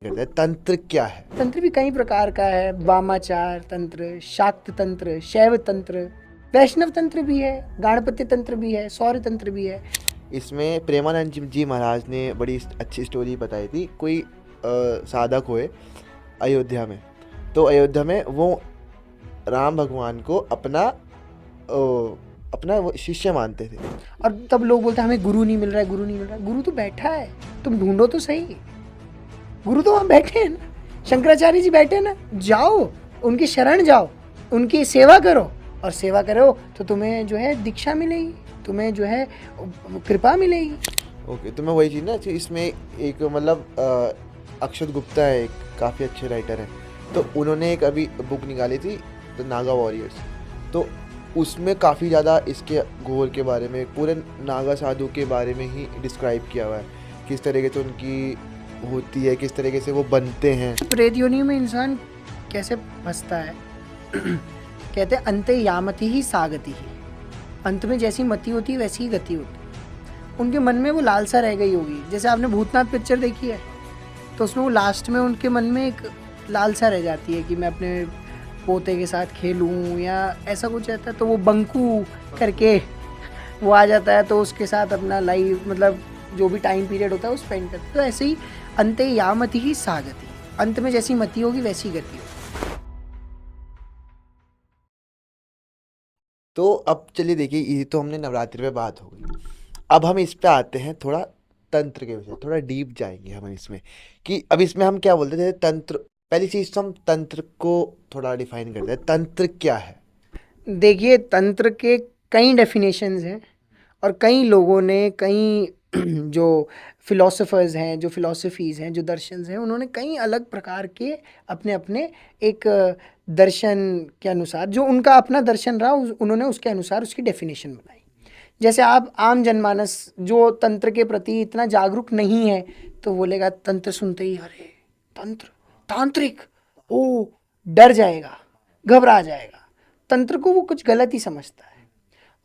करते हैं तंत्र क्या है? तंत्र भी कई प्रकार का है। वामाचार तंत्र, शाक्त तंत्र, शैव तंत्र, वैष्णव तंत्र भी है, गाणपत्य तंत्र भी है, सौर्य तंत्र भी है। इसमें प्रेमानंद जी महाराज ने बड़ी अच्छी स्टोरी बताई थी। कोई साधक हुए अयोध्या में, तो अयोध्या में वो राम भगवान को अपना वो शिष्य मानते थे। और तब लोग बोलते हैं हमें गुरु नहीं मिल रहा है, गुरु नहीं मिल रहा है। गुरु तो बैठा है, तुम ढूंढो तो सही। गुरु तो वहाँ बैठे हैं ना, शंकराचार्य जी बैठे हैं ना, जाओ उनकी शरण जाओ, उनकी सेवा करो, और सेवा करो तो तुम्हें जो है दीक्षा मिलेगी, तुम्हें जो है कृपा मिलेगी। ओके, तो मैं वही चीज़ ना, इसमें एक मतलब अक्षत गुप्ता है, एक काफ़ी अच्छे राइटर हैं, तो उन्होंने एक अभी बुक निकाली थी द नागा वॉरियर्स। तो उसमें काफ़ी ज़्यादा इसके घोर के बारे में, पूरे नागा साधु के बारे में ही डिस्क्राइब किया हुआ है, किस तरीके से उनकी होती है, किस तरीके से वो बनते हैं। प्रेत योनि में इंसान कैसे फंसता है कहते हैं अंते यामति ही सागति ही, अंत में जैसी मति होती है वैसी ही गति होती है। उनके मन में वो लालसा रह गई होगी। जैसे आपने भूतनाथ पिक्चर देखी है, तो उसमें वो लास्ट में उनके मन में एक लालसा रह जाती है कि मैं अपने पोते के साथ खेलूं या ऐसा कुछ रहता है, तो वो बंकू करके वो आ जाता है, तो उसके साथ अपना लाइफ मतलब जो भी टाइम पीरियड होता है वो स्पेंड करते हैं। तो ऐसे ही अंते यामति ही सागति, अंत में जैसी मति होगी वैसी गति होगी। तो अब चलिए देखिए, ये तो हमने नवरात्रि पे बात हो गई। अब हम इस पे आते हैं थोड़ा तंत्र के विषय, थोड़ा डीप जाएंगे हम इसमें कि अब इसमें हम क्या बोलते थे तंत्र। पहली चीज़ तो हम तंत्र को थोड़ा डिफाइन करते हैं, तंत्र क्या है? देखिए तंत्र के कई डेफिनेशंस हैं, और कई लोगों ने कई जो फिलोसोफर्स हैं, जो फिलोसफीज़ हैं, जो दर्शन हैं, उन्होंने कई अलग प्रकार के अपने अपने एक दर्शन के अनुसार, जो उनका अपना दर्शन रहा उन्होंने उसके अनुसार उसकी डेफिनेशन बनाई। जैसे आप आम जनमानस जो तंत्र के प्रति इतना जागरूक नहीं है, तो बोलेगा तंत्र सुनते ही अरे तंत्र, तांत्रिक, ओ, डर जाएगा, घबरा जाएगा। तंत्र को वो कुछ गलत ही समझता है।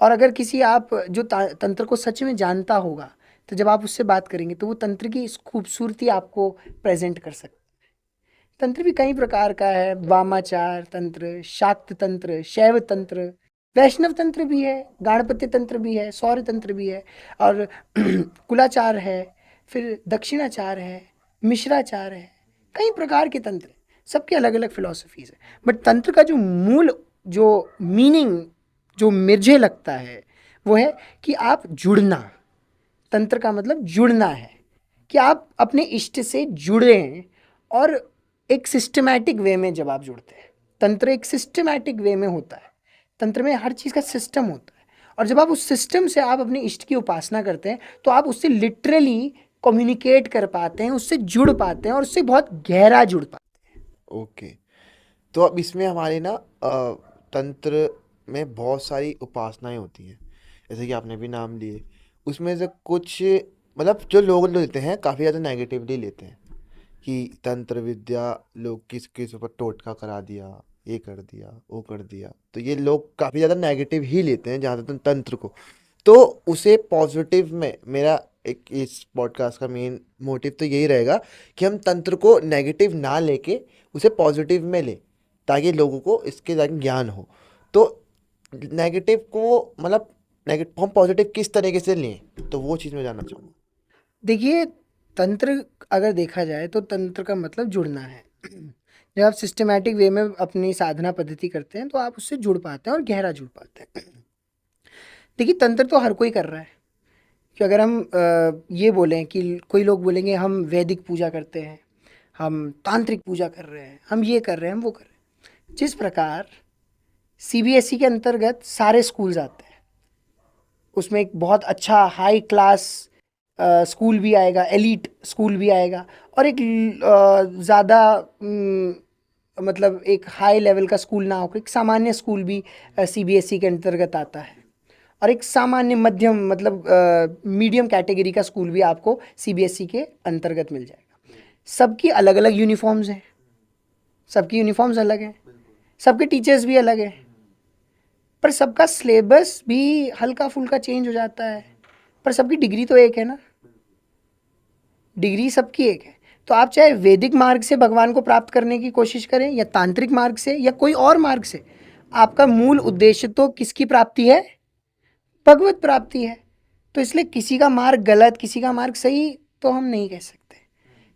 और अगर किसी आप जो तंत्र को सच में जानता होगा, तो जब आप उससे बात करेंगे तो वो तंत्र की इस खूबसूरती आपको प्रेजेंट कर सकता है। तंत्र भी कई प्रकार का है। वामाचार तंत्र, शाक्त तंत्र, शैव तंत्र, वैष्णव तंत्र भी है, गाणपत्य तंत्र भी है, सौर्य तंत्र भी है, और कुलाचार है, फिर दक्षिणाचार है, मिश्राचार है। कई प्रकार के तंत्र हैं, सबके अलग अलग फिलोसफीज है। बट तंत्र का जो मूल जो मीनिंग जो मुझे लगता है वो है कि आप जुड़ना। तंत्र का मतलब जुड़ना है, कि आप अपने इष्ट से जुड़े हैं, और एक सिस्टमैटिक वे में जब आप जुड़ते हैं, तंत्र एक सिस्टमैटिक वे में होता है। तंत्र में हर चीज़ का सिस्टम होता है, और जब आप उस सिस्टम से आप अपने इष्ट की उपासना करते हैं, तो आप उससे लिटरली कम्युनिकेट कर पाते हैं, उससे जुड़ पाते हैं, और उससे बहुत गहरा जुड़ पाते हैं। ओके, तो अब इसमें हमारे ना तंत्र में बहुत सारी उपासनाएं होती हैं, जैसे कि आपने भी नाम लिए। उसमें से कुछ मतलब जो लोग लेते हैं काफ़ी ज़्यादा नेगेटिवली लेते हैं कि तंत्र विद्या लोग किस किस ऊपर टोटका करा दिया, ये कर दिया, वो कर दिया। तो ये लोग काफ़ी ज़्यादा नेगेटिव ही लेते हैं जहाँ तक तंत्र को। तो उसे पॉजिटिव में, मेरा एक इस पॉडकास्ट का मेन मोटिव तो यही रहेगा कि हम तंत्र को नेगेटिव ना लेके उसे पॉजिटिव में लें, ताकि लोगों को इसके जाके ज्ञान हो। तो नेगेटिव को मतलब नेगेटिव हम पॉजिटिव किस तरीके से लें, तो वो चीज़ मैं जानना चाहूँगा। देखिए तंत्र अगर देखा जाए तो तंत्र का मतलब जुड़ना है। जब आप सिस्टमैटिक वे में अपनी साधना पद्धति करते हैं, तो आप उससे जुड़ पाते हैं और गहरा जुड़ पाते हैं। देखिए तंत्र तो हर कोई कर रहा है, कि अगर हम ये बोलें कि कोई लोग बोलेंगे हम वैदिक पूजा करते हैं, हम तांत्रिक पूजा कर रहे हैं, हम ये कर रहे हैं, हम वो कर रहे हैं। जिस प्रकार सीबीएसई के अंतर्गत सारे स्कूल्स आते हैं, उसमें एक बहुत अच्छा हाई क्लास स्कूल भी आएगा, एलीट स्कूल भी आएगा, और एक ज़्यादा मतलब एक हाई लेवल का स्कूल ना होकर एक सामान्य स्कूल भी सीबीएसई के अंतर्गत आता है, और एक सामान्य मध्यम मतलब मीडियम कैटेगरी का स्कूल भी आपको सीबीएसई के अंतर्गत मिल जाएगा। सबकी अलग अलग यूनिफॉर्म्स हैं, सबकी यूनिफॉर्म्स अलग हैं, सबके टीचर्स भी अलग हैं, पर सबका सिलेबस भी हल्का फुल्का चेंज हो जाता है, पर सबकी डिग्री तो एक है ना, डिग्री सबकी एक है। तो आप चाहे वैदिक मार्ग से भगवान को प्राप्त करने की कोशिश करें या तांत्रिक मार्ग से या कोई और मार्ग से, आपका मूल उद्देश्य तो किसकी प्राप्ति है? भगवत प्राप्ति है। तो इसलिए किसी का मार्ग गलत, किसी का मार्ग सही तो हम नहीं कह सकते,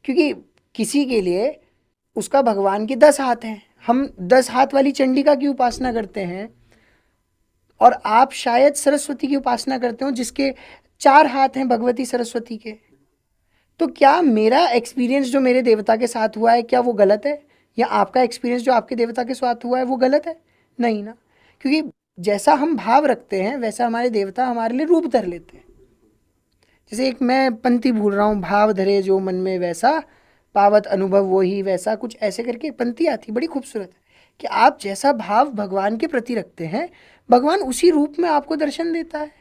क्योंकि किसी के लिए उसका भगवान के 10 हाथ हैं। हम 10 हाथ वाली चंडिका की उपासना करते हैं, और आप शायद सरस्वती की उपासना करते हो जिसके 4 हाथ हैं भगवती सरस्वती के। तो क्या मेरा एक्सपीरियंस जो मेरे देवता के साथ हुआ है, क्या वो गलत है? या आपका एक्सपीरियंस जो आपके देवता के साथ हुआ है वो गलत है? नहीं ना, क्योंकि जैसा हम भाव रखते हैं वैसा हमारे देवता हमारे लिए रूप धर लेते हैं। जैसे एक मैं पंक्ति भूल रहा हूँ, भाव धरे जो मन में वैसा, पावत अनुभव वो ही वैसा, कुछ ऐसे करके पंक्ति आती, बड़ी खूबसूरत है कि आप जैसा भाव भगवान के प्रति रखते हैं, भगवान उसी रूप में आपको दर्शन देता है।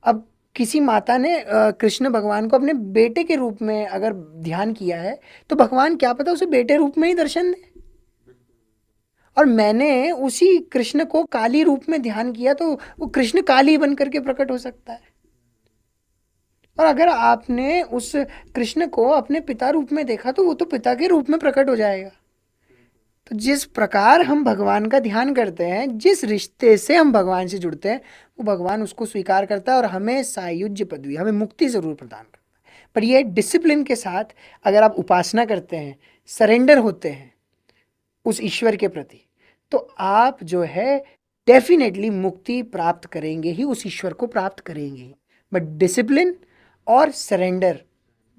अब किसी माता ने कृष्ण भगवान को अपने बेटे के रूप में अगर ध्यान किया है, तो भगवान क्या पता उसे बेटे रूप में ही दर्शन दे। और मैंने उसी कृष्ण को काली रूप में ध्यान किया, तो वो कृष्ण काली बन करके प्रकट हो सकता है। और अगर आपने उस कृष्ण को अपने पिता रूप में देखा, तो वो तो पिता के रूप में प्रकट हो जाएगा। तो जिस प्रकार हम भगवान का ध्यान करते हैं, जिस रिश्ते से हम भगवान से जुड़ते हैं, वो भगवान उसको स्वीकार करता है और हमें सायुज्य पदवी, हमें मुक्ति ज़रूर प्रदान करता है। पर ये डिसिप्लिन के साथ अगर आप उपासना करते हैं, सरेंडर होते हैं उस ईश्वर के प्रति, तो आप जो है डेफिनेटली मुक्ति प्राप्त करेंगे ही, उस ईश्वर को प्राप्त करेंगे ही। बट डिसिप्लिन और सरेंडर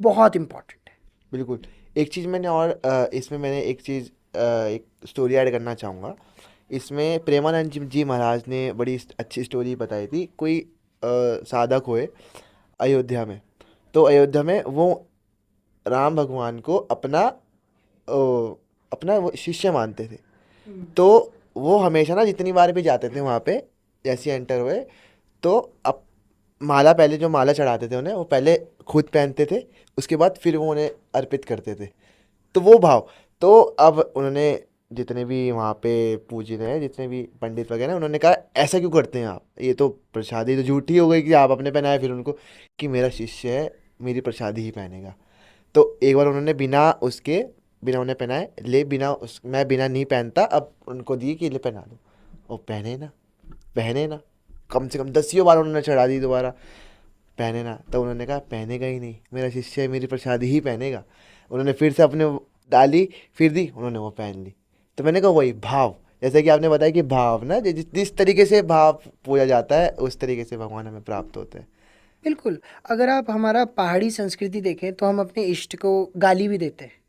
बहुत इम्पॉर्टेंट है। बिल्कुल। एक चीज़ मैंने और इसमें मैंने एक चीज़ एक स्टोरी ऐड करना चाहूँगा। इसमें प्रेमानंद जी महाराज ने बड़ी अच्छी स्टोरी बताई थी। कोई साधक हुए अयोध्या में, तो अयोध्या में वो राम भगवान को अपना वो शिष्य मानते थे। तो वो हमेशा ना जितनी बार भी जाते थे वहाँ पे, जैसे एंटर हुए तो अब माला, पहले जो माला चढ़ाते थे उन्हें, वो पहले खुद पहनते थे, उसके बाद फिर वो उन्हें अर्पित करते थे। तो वो भाव, तो अब उन्होंने जितने भी वहाँ पे पूजित हैं, जितने भी पंडित वगैरह, उन्होंने कहा ऐसा क्यों करते हैं आप, ये तो प्रसादी तो झूठी हो गई कि आप अपने पहनाए फिर उनको, कि मेरा शिष्य है, मेरी प्रसादी ही पहनेगा। तो एक बार उन्होंने बिना उन्हें पहनाए मैं बिना नहीं पहनता, अब उनको दी कि ले पहना दो। वो पहने ना, कम से कम 10 बार उन्होंने चढ़ा दी दोबारा, पहने ना। तो उन्होंने कहा पहनेगा ही नहीं, मेरा शिष्य है, मेरी प्रसादी ही पहनेगा। उन्होंने फिर से अपने डाली, फिर दी, उन्होंने वो पहन ली। तो मैंने कहा वही भाव, जैसे कि आपने बताया कि भाव ना, जिस तरीके से भाव पूजा जाता है उस तरीके से भगवान हमें प्राप्त होते हैं। बिल्कुल। अगर आप हमारा पहाड़ी संस्कृति देखें तो हम अपने इष्ट को गाली भी देते हैं।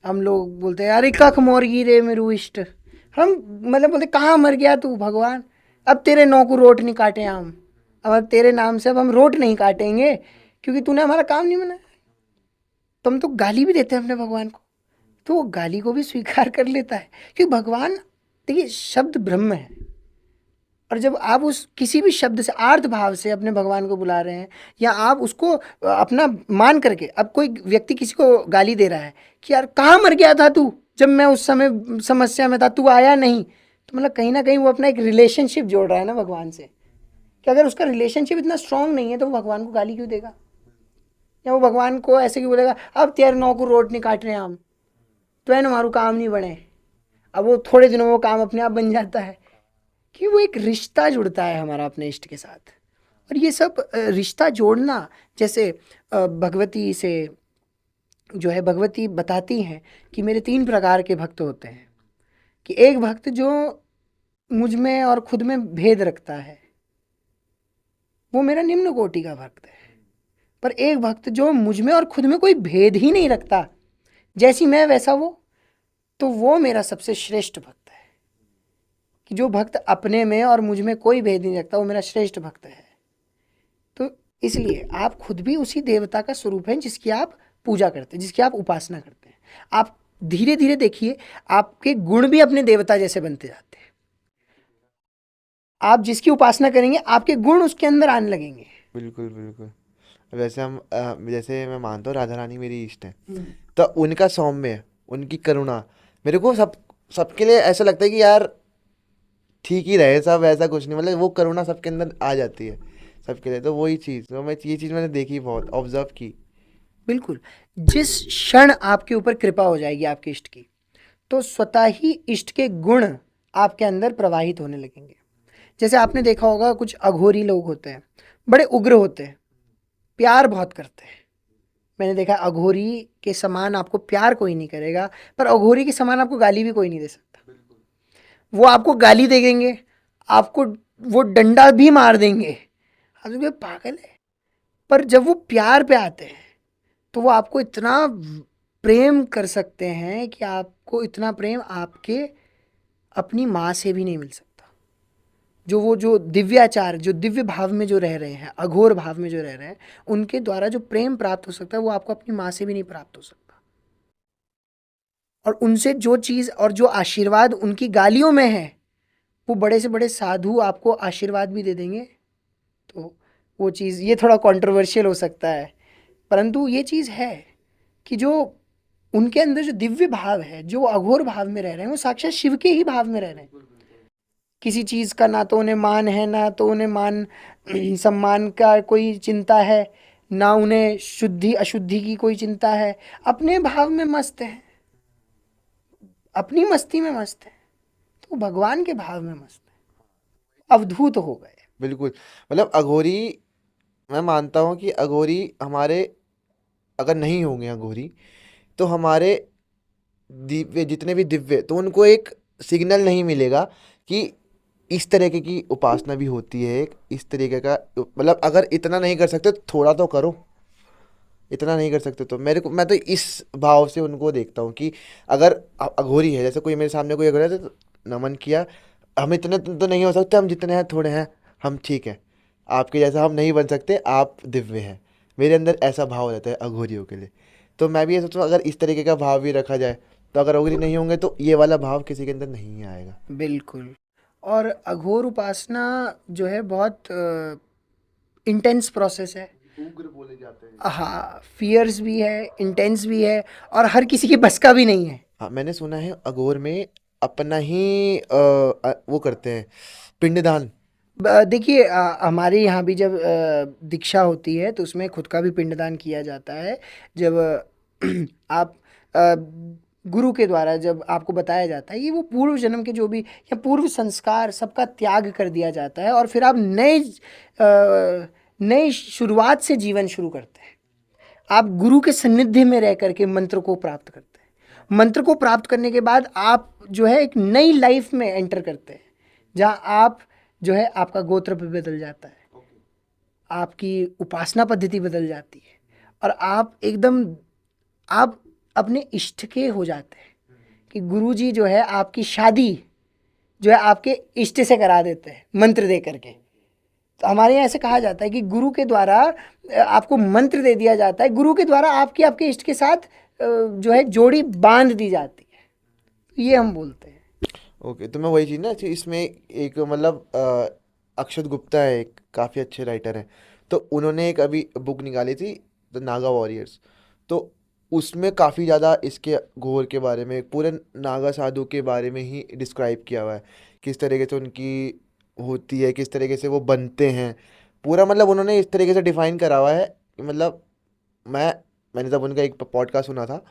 हम लोग बोलते हैं अरे कख मोरगी रे मेरू इष्ट, हम मतलब बोलते कहाँ मर गया तू भगवान, अब तेरे नौ को रोट नहीं काटे हम, अब तेरे नाम से अब हम रोट नहीं काटेंगे क्योंकि तूने हमारा काम नहीं बनाया। तो हम तो गाली भी देते हैं अपने भगवान को, तो वो गाली को भी स्वीकार कर लेता है, क्योंकि भगवान, देखिए शब्द ब्रह्म है, और जब आप उस किसी भी शब्द से आर्त भाव से अपने भगवान को बुला रहे हैं, या आप उसको अपना मान करके, अब कोई व्यक्ति किसी को गाली दे रहा है कि यार कहाँ मर गया था तू, जब मैं उस समय समस्या में था तू आया नहीं, तो मतलब कहीं ना कहीं वो अपना एक रिलेशनशिप जोड़ रहा है ना भगवान से, कि अगर उसका रिलेशनशिप इतना स्ट्रांग नहीं है तो वो भगवान को गाली क्यों देगा, या वो भगवान को ऐसे क्यों बोलेगा अब तेरे नौ को रोट नहीं काट रहे हम, तो है ना हमारू काम नहीं बने। अब वो थोड़े दिनों में वो काम अपने आप बन जाता है, कि वो एक रिश्ता जुड़ता है हमारा अपने इष्ट के साथ। और ये सब रिश्ता जोड़ना, जैसे भगवती से जो है, भगवती बताती हैं कि मेरे 3 प्रकार के भक्त होते हैं, कि एक भक्त जो मुझ में और खुद में भेद रखता है, वो मेरा निम्न कोटि का भक्त है। पर एक भक्त जो मुझ में और खुद में कोई भेद ही नहीं रखता, जैसी मैं वैसा वो, तो वो मेरा सबसे श्रेष्ठ भक्त है। कि जो भक्त अपने में और मुझ में कोई भेद नहीं रखता, वो मेरा श्रेष्ठ भक्त है। तो इसलिए आप खुद भी उसी देवता का स्वरूप हैं जिसकी आप पूजा करते हैं, जिसकी आप उपासना करते हैं। आप धीरे धीरे देखिए आपके गुण भी अपने देवता जैसे बनते जाते हैं। आप जिसकी उपासना करेंगे आपके गुण उसके अंदर आने लगेंगे। बिल्कुल बिल्कुल। वैसे जैसे मैं मानता हूँ राधा रानी मेरी इष्ट है, तो उनका सौम्य, उनकी करुणा, मेरे को सबके लिए ऐसा लगता है कि यार ठीक ही रहे सब, ऐसा कुछ नहीं, मतलब वो करुणा सबके अंदर आ जाती है सबके लिए। तो वही चीज़, तो मैं ये चीज़ मैंने देखी, बहुत ऑब्जर्व की। बिल्कुल। जिस क्षण आपके ऊपर कृपा हो जाएगी आपके इष्ट की, तो स्वतः ही इष्ट के गुण आपके अंदर प्रवाहित होने लगेंगे। जैसे आपने देखा होगा कुछ अघोरी लोग होते हैं, बड़े उग्र होते हैं, प्यार बहुत करते हैं। मैंने देखा अघोरी के समान आपको प्यार कोई नहीं करेगा, पर अघोरी के समान आपको गाली भी कोई नहीं दे सकता। वो आपको गाली दे देंगे, आपको वो डंडा भी मार देंगे, आप सोचोगे पागल है। पर जब वो प्यार पे आते हैं तो वो आपको इतना प्रेम कर सकते हैं कि आपको इतना प्रेम आपके अपनी माँ से भी नहीं मिल सकता। जो दिव्याचार, जो दिव्य भाव में जो रह रहे हैं, अघोर भाव में जो रह रहे हैं, उनके द्वारा जो प्रेम प्राप्त हो सकता है वो आपको अपनी माँ से भी नहीं प्राप्त हो सकता। और उनसे जो चीज़ और जो आशीर्वाद उनकी गालियों में है, वो बड़े से बड़े साधु आपको आशीर्वाद भी दे देंगे। तो वो चीज़, ये थोड़ा कंट्रोवर्शियल हो सकता है, परंतु ये चीज़ है कि जो उनके अंदर जो दिव्य भाव है, जो अघोर भाव में रह रहे हैं, वो साक्षात शिव के ही भाव में रह रहे हैं। किसी चीज़ का ना तो उन्हें मान है, ना तो उन्हें मान सम्मान का कोई चिंता है, ना उन्हें शुद्धि अशुद्धि की कोई चिंता है। अपने भाव में मस्त है, अपनी मस्ती में मस्त है, तो भगवान के भाव में मस्त है, अवधूत हो गए। बिल्कुल। मतलब अघोरी, मैं मानता हूँ कि अघोरी हमारे, अगर नहीं होंगे अघोरी, तो हमारे दिव्य, जितने भी दिव्य, तो उनको एक सिग्नल नहीं मिलेगा कि इस तरीके की उपासना भी होती है, एक इस तरीके का। मतलब अगर इतना नहीं कर सकते तो थोड़ा तो करो। इतना नहीं कर सकते तो मेरे को, मैं तो इस भाव से उनको देखता हूँ कि अगर अघोरी है, जैसे कोई मेरे सामने कोई अघोरी है तो नमन किया। हम इतने तो नहीं हो सकते, हम जितने हैं थोड़े हैं, हम ठीक है। आपके जैसा हम नहीं बन सकते, आप दिव्य हैं। मेरे अंदर ऐसा भाव रहता है अघोरियों के लिए। तो मैं भी ये सोचता हूँ अगर इस तरीके का भाव भी रखा जाए, तो अगर अघोरी नहीं होंगे तो ये वाला भाव किसी के अंदर नहीं आएगा। बिल्कुल। और अघोर उपासना जो है बहुत इंटेंस प्रोसेस है। उग्र बोले जाते हैं। हाँ, फियर्स भी है, इंटेंस भी है, और हर किसी के बस का भी नहीं है। हाँ, मैंने सुना है अघोर में अपना ही वो करते हैं, पिंडदान। देखिए, हमारे यहाँ भी जब दीक्षा होती है तो उसमें खुद का भी पिंडदान किया जाता है। जब आप अ, गुरु के द्वारा जब आपको बताया जाता है ये वो पूर्व जन्म के जो भी या पूर्व संस्कार सबका त्याग कर दिया जाता है, और फिर आप नई शुरुआत से जीवन शुरू करते हैं। आप गुरु के सानिध्य में रह करके मंत्र को प्राप्त करते हैं। मंत्र को प्राप्त करने के बाद आप जो है एक नई लाइफ में एंटर करते हैं, जहाँ आप जो है आपका गोत्र भी बदल जाता है, आपकी उपासना पद्धति बदल जाती है, और आप एकदम आप अपने इष्ट के हो जाते हैं। कि गुरु जी जो है आपकी शादी जो है आपके इष्ट से करा देते हैं मंत्र दे करके। तो हमारे यहाँ ऐसे कहा जाता है कि गुरु के द्वारा आपको मंत्र दे दिया जाता है, गुरु के द्वारा आपकी आपके इष्ट के साथ जो है जोड़ी बांध दी जाती है। तो ये हम बोलते हैं। ओके, तो मैं वही चीज़ ना, इसमें एक मतलब अक्षत गुप्ता है, एक काफ़ी अच्छे राइटर हैं। तो उन्होंने एक अभी बुक निकाली थी, द नागा वॉरियर्स। तो उसमें काफ़ी ज़्यादा इसके घोर के बारे में, पूरे नागा साधु के बारे में ही डिस्क्राइब किया हुआ है, किस तरीके से उनकी होती है, किस तरीके से वो बनते हैं। पूरा मतलब उन्होंने इस तरीके से डिफाइन करा हुआ है कि मतलब मैं मैंने जब उनका एक पॉडकास्ट सुना था,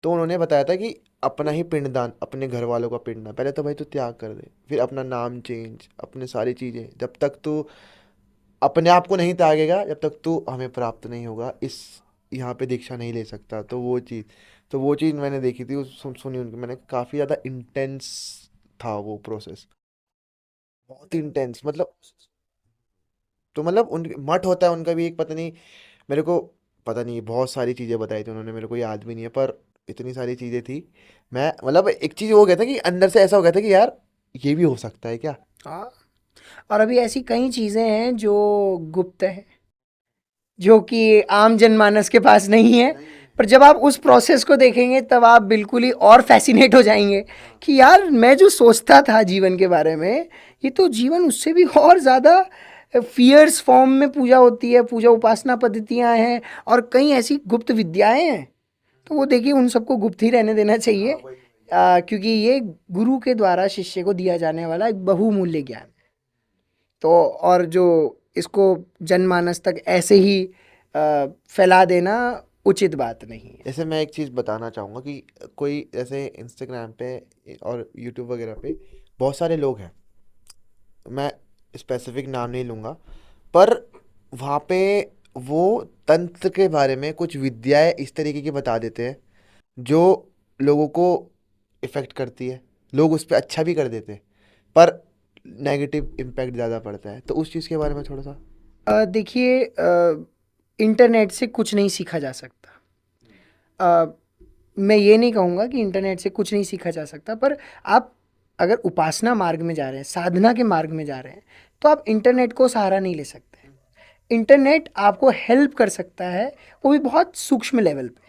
तो उन्होंने बताया था कि अपना ही पिंडदान, अपने घर वालों का पिंडदान, पहले तो भाई तू त्याग कर दे, फिर अपना नाम चेंज, अपने सारी चीज़ें, जब तक तू अपने आप को नहीं त्यागेगा, जब तक तू हमें प्राप्त नहीं होगा, इस यहाँ पे दीक्षा नहीं ले सकता। तो वो चीज़ मैंने देखी थी, सुनी उनकी मैंने, काफ़ी ज़्यादा इंटेंस था वो प्रोसेस, बहुत इंटेंस मतलब। तो मतलब उन मठ होता है उनका भी एक, पता नहीं मेरे को, पता नहीं, बहुत सारी चीज़ें बताई थी उन्होंने, मेरे को याद भी नहीं है, पर इतनी सारी चीज़ें थी। मैं मतलब एक चीज़ हो गया था कि अंदर से ऐसा हो गया था कि यार ये भी हो सकता है क्या। हाँ, और अभी ऐसी कई चीज़ें हैं जो गुप्त हैं, जो कि आम जनमानस के पास नहीं है। नहीं है। पर जब आप उस प्रोसेस को देखेंगे तब आप बिल्कुल ही और फैसिनेट हो जाएंगे हाँ। कि यार मैं जो सोचता था जीवन के बारे में, ये तो जीवन उससे भी और ज़्यादा फियर्स फॉर्म में पूजा होती है, पूजा उपासना पद्धतियाँ हैं, और कई ऐसी गुप्त विद्याएं हैं। तो वो देखिए उन सबको गुप्त ही रहने देना चाहिए, हाँ, वही वही। क्योंकि ये गुरु के द्वारा शिष्य को दिया जाने वाला एक बहुमूल्य ज्ञान। तो और जो इसको जनमानस तक ऐसे ही फैला देना उचित बात नहीं है। जैसे मैं एक चीज़ बताना चाहूँगा कि कोई जैसे इंस्टाग्राम पे और यूट्यूब वगैरह पे बहुत सारे लोग हैं, मैं स्पेसिफिक नाम नहीं लूँगा, पर वहाँ पे वो तंत्र के बारे में कुछ विद्याएं इस तरीके की बता देते हैं जो लोगों को इफ़ेक्ट करती है, लोग उस पे अच्छा भी कर देते हैं, पर नेगेटिव इम्पैक्ट ज़्यादा पड़ता है। तो उस चीज़ के बारे में थोड़ा सा। देखिए, इंटरनेट से कुछ नहीं सीखा जा सकता। अ, मैं ये नहीं कहूँगा कि इंटरनेट से कुछ नहीं सीखा जा सकता, पर आप अगर उपासना मार्ग में जा रहे हैं, साधना के मार्ग में जा रहे हैं, तो आप इंटरनेट को सहारा नहीं ले सकते। इंटरनेट आपको हेल्प कर सकता है, वो भी बहुत सूक्ष्म लेवल पे,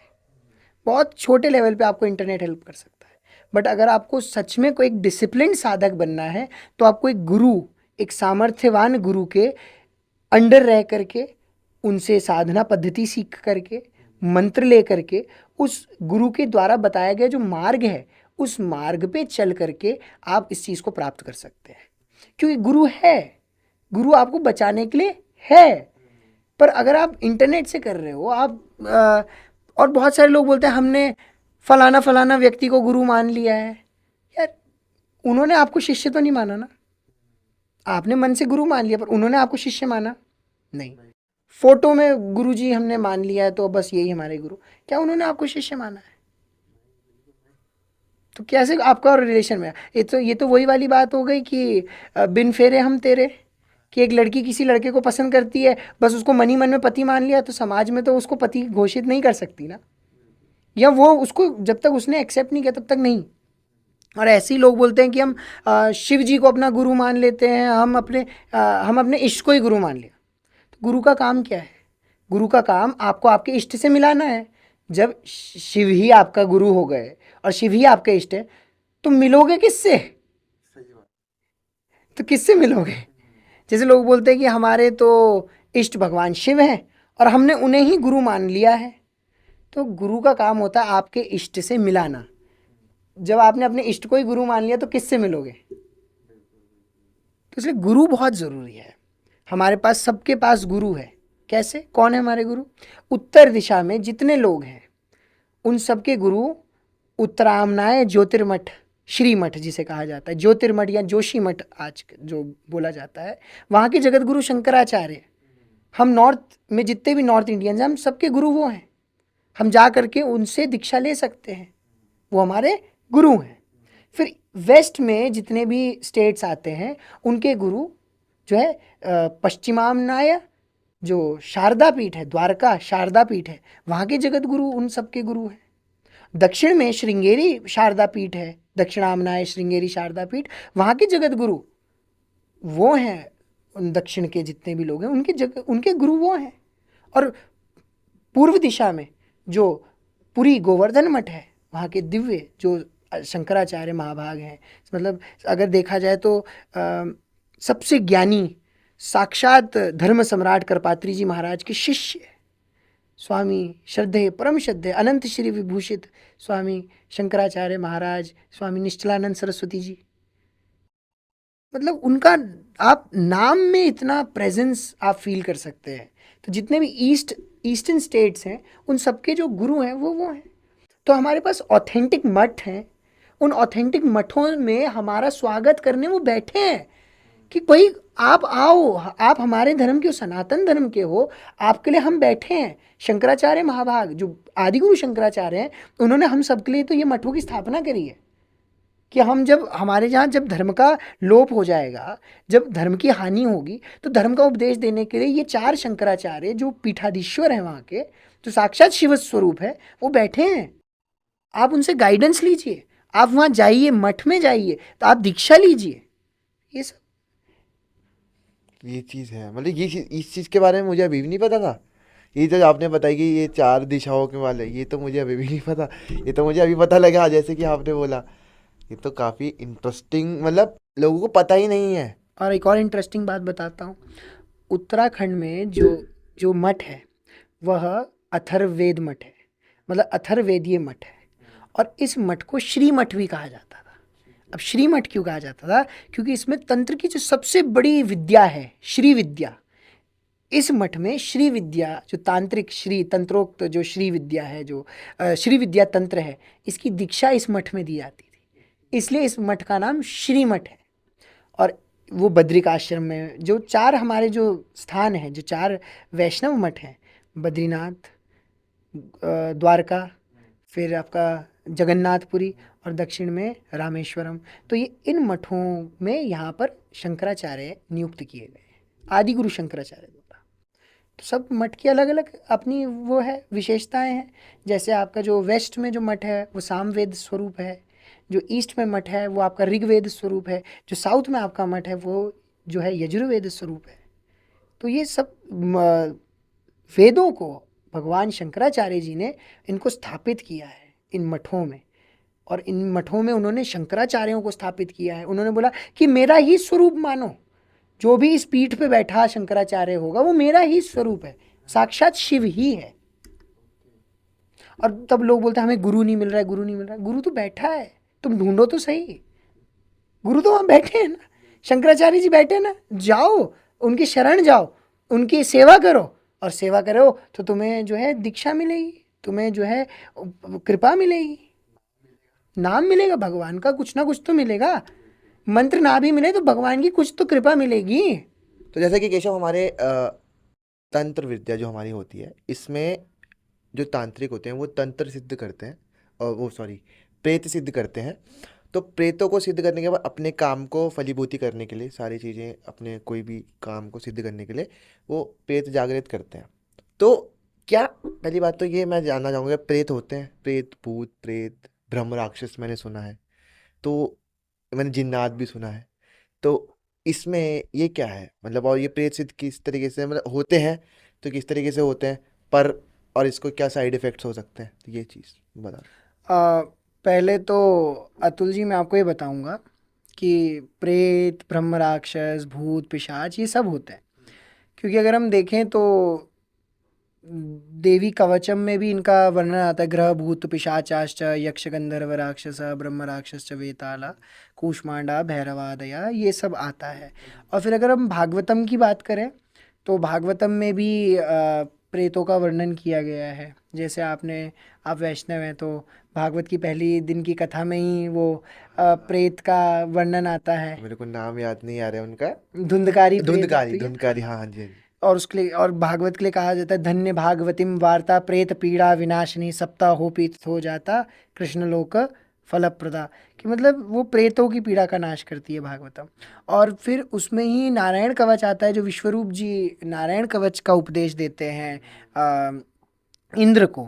बहुत छोटे लेवल पे आपको इंटरनेट हेल्प कर सकता है। बट अगर आपको सच में कोई एक डिसिप्लिन साधक बनना है, तो आपको एक गुरु, एक सामर्थ्यवान गुरु के अंडर रह करके, उनसे साधना पद्धति सीख करके, मंत्र ले करके, उस गुरु के द्वारा बताया गया जो मार्ग है, उस मार्ग पे चल करके आप इस चीज़ को प्राप्त कर सकते हैं। क्योंकि गुरु है, गुरु आपको बचाने के लिए है। पर अगर आप इंटरनेट से कर रहे हो, और बहुत सारे लोग बोलते हैं हमने फलाना फलाना व्यक्ति को गुरु मान लिया है। यार, उन्होंने आपको शिष्य तो नहीं माना ना। आपने मन से गुरु मान लिया, पर उन्होंने आपको शिष्य माना नहीं। फोटो में गुरु जी हमने मान लिया है तो बस यही हमारे गुरु, क्या उन्होंने आपको शिष्य माना है? तो कैसे आपका रिलेशन में? ये तो वही वाली बात हो गई कि बिन फेरे हम तेरे, कि एक लड़की किसी लड़के को पसंद करती है, बस उसको मनी मन में पति मान लिया, तो समाज में तो उसको पति घोषित नहीं कर सकती ना, या वो उसको जब तक उसने एक्सेप्ट नहीं किया तब तक नहीं। और ऐसे ही लोग बोलते हैं कि हम शिव जी को अपना गुरु मान लेते हैं, हम अपने इष्ट को ही गुरु मान लिया। तो गुरु का काम क्या है? गुरु का काम आपको आपके इष्ट से मिलाना है। जब शिव ही आपका गुरु हो गए और शिव ही आपका इष्ट है, तो मिलोगे किससे? तो किससे मिलोगे? जैसे लोग बोलते हैं कि हमारे तो इष्ट भगवान शिव हैं और हमने उन्हें ही गुरु मान लिया है। तो गुरु का काम होता है आपके इष्ट से मिलाना। जब आपने अपने इष्ट को ही गुरु मान लिया तो किससे मिलोगे? तो इसलिए गुरु बहुत ज़रूरी है। हमारे पास, सबके पास गुरु है। कैसे? कौन है हमारे गुरु? उत्तर दिशा में जितने लोग हैं उन सबके गुरु उत्तरामनाय ज्योतिर्मठ, श्रीमठ जिसे कहा जाता है, ज्योतिर्मठ या जोशी मठ आज जो बोला जाता है, वहाँ के जगत गुरु शंकराचार्य। हम नॉर्थ में जितने भी नॉर्थ इंडियंस हैं, हम सबके गुरु वो हैं। हम जा करके उनसे दीक्षा ले सकते हैं, वो हमारे गुरु हैं। फिर वेस्ट में जितने भी स्टेट्स आते हैं उनके गुरु जो है पश्चिमामनाय, जो शारदा पीठ है, द्वारका शारदा पीठ है, वहाँ के जगत गुरु उन सबके गुरु हैं। दक्षिण में श्रृंगेरी शारदा पीठ है, दक्षिणामनाय श्रृंगेरी शारदा पीठ, वहाँ के जगत गुरु वो हैं। उन दक्षिण के जितने भी लोग हैं उनके गुरु वो हैं। और पूर्व दिशा में जो पुरी गोवर्धन मठ है, वहाँ के दिव्य जो शंकराचार्य महाभाग हैं, मतलब अगर देखा जाए तो सबसे ज्ञानी साक्षात धर्म सम्राट करपात्री जी महाराज के शिष्य स्वामी श्रद्धेय, परम श्रद्धेय, अनंत श्री विभूषित स्वामी शंकराचार्य महाराज, स्वामी निश्चलानंद सरस्वती जी। मतलब उनका आप नाम में इतना प्रेजेंस आप फील कर सकते हैं। तो जितने भी ईस्टर्न स्टेट्स हैं उन सबके जो गुरु हैं वो हैं। तो हमारे पास ऑथेंटिक मठ हैं, उन ऑथेंटिक मठों में हमारा स्वागत करने वो बैठे हैं कि भाई आप आओ, आप हमारे धर्म के हो, सनातन धर्म के हो, आपके लिए हम बैठे हैं। शंकराचार्य महाभाग जो आदिगुरु शंकराचार्य हैं, उन्होंने हम सबके लिए तो ये मठों की स्थापना करी है कि हम जब हमारे यहाँ जब धर्म का लोप हो जाएगा, जब धर्म की हानि होगी, तो धर्म का उपदेश देने के लिए ये 4 शंकराचार्य जो पीठाधीश्वर हैं वहाँ के, जो साक्षात शिव स्वरूप है, वो बैठे हैं। आप उनसे गाइडेंस लीजिए, आप वहाँ जाइए, मठ में जाइए, तो आप दीक्षा लीजिए। ये सब ये चीज़ है, मतलब इस चीज़ के बारे में मुझे अभी भी नहीं पता था। ये जो आपने बताई कि ये 4 दिशाओं के वाले, ये तो मुझे अभी भी नहीं पता। ये तो मुझे अभी पता लगा जैसे कि आपने बोला। ये तो काफ़ी इंटरेस्टिंग, मतलब लोगों को पता ही नहीं है। और एक और इंटरेस्टिंग बात बताता हूँ। उत्तराखंड में जो मठ है वह अथर्ववेद मठ है, मतलब अथर्ववेदीय मठ है। और इस मठ को श्री मठ भी कहा जाता था। अब श्री मठ क्यों कहा जाता था? क्योंकि इसमें तंत्र की जो सबसे बड़ी विद्या है, श्री विद्या, इस मठ में श्री विद्या जो तांत्रिक श्री तंत्रोक्त जो श्री विद्या है, जो श्री विद्या तंत्र है, इसकी दीक्षा इस मठ में दी जाती थी, इसलिए इस मठ का नाम श्री मठ है। और वो बद्रिक आश्रम में जो 4 हमारे जो स्थान हैं, जो 4 वैष्णव मठ हैं, बद्रीनाथ, द्वारका, फिर आपका जगन्नाथपुरी और दक्षिण में रामेश्वरम, तो ये इन मठों में यहाँ पर शंकराचार्य नियुक्त किए गए, आदि गुरु शंकराचार्य द्वारा। तो सब मठ की अलग अलग अपनी वो है विशेषताएं हैं। जैसे आपका जो वेस्ट में जो मठ है वो सामवेद स्वरूप है, जो ईस्ट में मठ है वो आपका ऋग्वेद स्वरूप है, जो साउथ में आपका मठ है वो जो है यजुर्वेद स्वरूप है। तो ये सब वेदों को भगवान शंकराचार्य जी ने इनको स्थापित किया है इन मठों में, और इन मठों में उन्होंने शंकराचार्यों को स्थापित किया है। उन्होंने बोला कि मेरा ही स्वरूप मानो, जो भी इस पीठ पे बैठा शंकराचार्य होगा वो मेरा ही स्वरूप है, साक्षात शिव ही है। और तब लोग बोलते हैं हमें गुरु नहीं मिल रहा है, गुरु नहीं मिल रहा है। गुरु तो बैठा है, तुम ढूंढो तो सही, गुरु तो वहाँ बैठे हैं ना, शंकराचार्य जी बैठे हैं ना, जाओ उनकी शरण जाओ, उनकी सेवा करो, और सेवा करो तो तुम्हें जो है दीक्षा मिलेगी, तुम्हें जो है कृपा मिलेगी, नाम मिलेगा भगवान का, कुछ ना कुछ तो मिलेगा। मंत्र ना भी मिले तो भगवान की कुछ तो कृपा मिलेगी। तो जैसे कि केशव, हमारे तंत्र विद्या जो हमारी होती है, इसमें जो तांत्रिक होते हैं वो तंत्र सिद्ध करते हैं, और वो सॉरी प्रेत सिद्ध करते हैं। तो प्रेतों को सिद्ध करने के बाद अपने काम को फलीभूति करने के लिए, सारी चीज़ें अपने कोई भी काम को सिद्ध करने के लिए वो प्रेत जागृत करते हैं। तो क्या, पहली बात तो ये मैं जानना चाहूँगा, प्रेत होते हैं, प्रेत, भूत प्रेत, ब्रह्म राक्षस मैंने सुना है, तो मैंने जिन्नात भी सुना है, तो इसमें ये क्या है मतलब, और ये प्रेत सिद्ध किस तरीके से मतलब होते हैं, तो किस तरीके से होते हैं, पर और इसको क्या साइड इफ़ेक्ट्स हो सकते हैं, तो ये चीज़ बता। पहले तो अतुल जी मैं आपको ये बताऊंगा कि प्रेत, ब्रह्म राक्षस, भूत, पिशाच ये सब होते हैं, क्योंकि अगर हम देखें तो देवी कवचम में भी इनका वर्णन आता है, ग्रह भूत पिशाचाश्च यक्ष गंधर्व राक्षस ब्रह्म राक्षस वेताला कूष्मांडा भैरवादया, ये सब आता है। और फिर अगर हम भागवतम की बात करें तो भागवतम में भी प्रेतों का वर्णन किया गया है। जैसे आप वैष्णव हैं तो भागवत की पहली दिन की कथा में ही वो प्रेत का वर्णन आता है, मेरे को नाम याद नहीं आ रहा है उनका, धुंधकारी प्रेत धुंधकारी, आती है। धुंधकारी, हाँ हाँ जी हाँ जी। और उसके लिए, और भागवत के लिए कहा जाता है धन्य भागवतिम वार्ता प्रेत पीड़ा विनाशिनी सप्ताहोपि हो जाता कृष्ण लोक फलप्रदा, कि मतलब वो प्रेतों की पीड़ा का नाश करती है भागवतम। और फिर उसमें ही नारायण कवच आता है, जो विश्वरूप जी नारायण कवच का उपदेश देते हैं इंद्र को,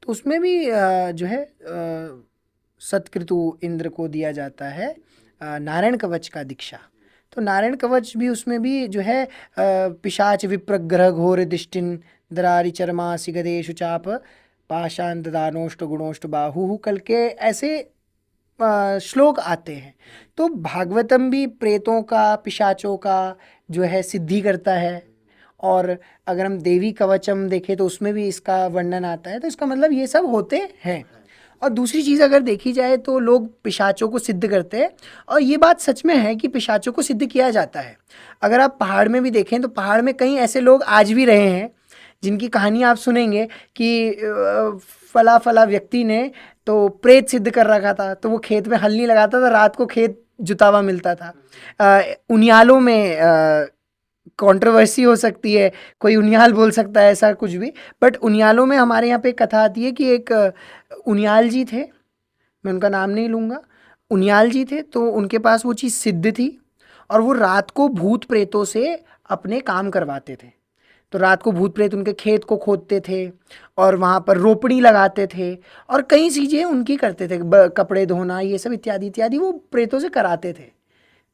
तो उसमें भी जो है सत्कृतु इंद्र को दिया जाता है नारायण कवच का दीक्षा। तो नारायण कवच भी, उसमें भी जो है पिशाच विप्रग्रह घोर दिष्टिन दरारी चरमा सिगदेशु चाप पाषाण दानोष्ट गुणोष्ट बाहु कल के ऐसे श्लोक आते हैं। तो भागवतम भी प्रेतों का, पिशाचों का जो है सिद्धि करता है। और अगर हम देवी कवचम देखें तो उसमें भी इसका वर्णन आता है। तो इसका मतलब ये सब होते हैं। और दूसरी चीज़ अगर देखी जाए तो लोग पिशाचों को सिद्ध करते हैं, और ये बात सच में है कि पिशाचों को सिद्ध किया जाता है। अगर आप पहाड़ में भी देखें तो पहाड़ में कई ऐसे लोग आज भी रहे हैं जिनकी कहानी आप सुनेंगे कि फला फला व्यक्ति ने तो प्रेत सिद्ध कर रखा था, तो वो खेत में हल नहीं लगाता था, रात को खेत जुता हुआ मिलता था। उनियालों में कंट्रोवर्सी हो सकती है, कोई उनियाल बोल सकता है ऐसा कुछ भी, बट उनियालों में हमारे यहाँ पे एक कथा आती है कि एक उनियाल जी थे, मैं उनका नाम नहीं लूँगा, उनियाल जी थे, तो उनके पास वो चीज़ सिद्ध थी, और वो रात को भूत प्रेतों से अपने काम करवाते थे। तो रात को भूत प्रेत उनके खेत को खोदते थे और वहाँ पर रोपड़ी लगाते थे, और कई चीज़ें उनकी करते थे, कपड़े धोना, ये सब इत्यादि इत्यादि वो प्रेतों से कराते थे।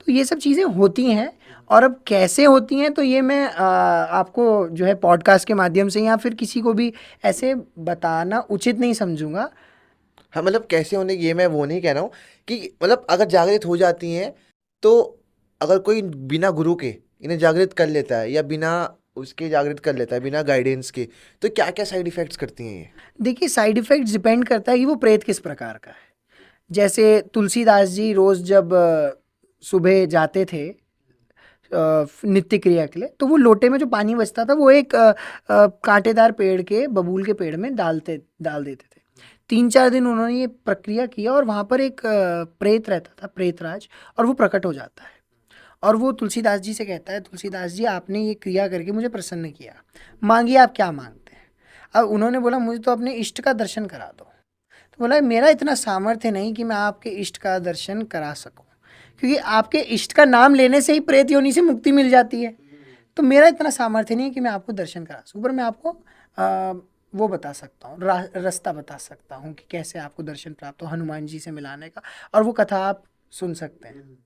तो ये सब चीज़ें होती हैं। और अब कैसे होती हैं तो ये मैं आपको जो है पॉडकास्ट के माध्यम से या फिर किसी को भी ऐसे बताना उचित नहीं समझूंगा। हाँ मतलब कैसे होने, ये मैं वो नहीं कह रहा हूँ कि मतलब अगर जागृत हो जाती हैं, तो अगर कोई बिना गुरु के इन्हें जागृत कर लेता है या बिना उसके जागृत कर लेता है, बिना गाइडेंस के, तो क्या क्या साइड इफ़ेक्ट्स करती हैं ये? देखिए, साइड इफ़ेक्ट्स डिपेंड करता है कि वो प्रेत किस प्रकार का है। जैसे तुलसीदास जी रोज़ जब सुबह जाते थे नित्य क्रिया के लिए, तो वो लोटे में जो पानी बचता था वो एक कांटेदार पेड़ के, बबूल के पेड़ में डाल देते थे। 3-4 दिन उन्होंने ये प्रक्रिया किया और वहाँ पर एक प्रेत रहता था, प्रेतराज, और वो प्रकट हो जाता है और वो तुलसीदास जी से कहता है, तुलसीदास जी आपने ये क्रिया करके मुझे प्रसन्न किया, मांगिए आप क्या मांगते हैं। अब उन्होंने बोला मुझे तो अपने इष्ट का दर्शन करा दो। तो बोला मेरा इतना सामर्थ्य नहीं कि मैं आपके इष्ट का दर्शन करा सकूं, क्योंकि आपके इष्ट का नाम लेने से ही प्रेत योनि से मुक्ति मिल जाती है। तो मेरा इतना सामर्थ्य नहीं है कि मैं आपको दर्शन करा सकूं, पर मैं आपको वो बता सकता हूँ, रास्ता बता सकता हूँ कि कैसे आपको दर्शन प्राप्त हो हनुमान जी से मिलाने का, और वो कथा आप सुन सकते हैं।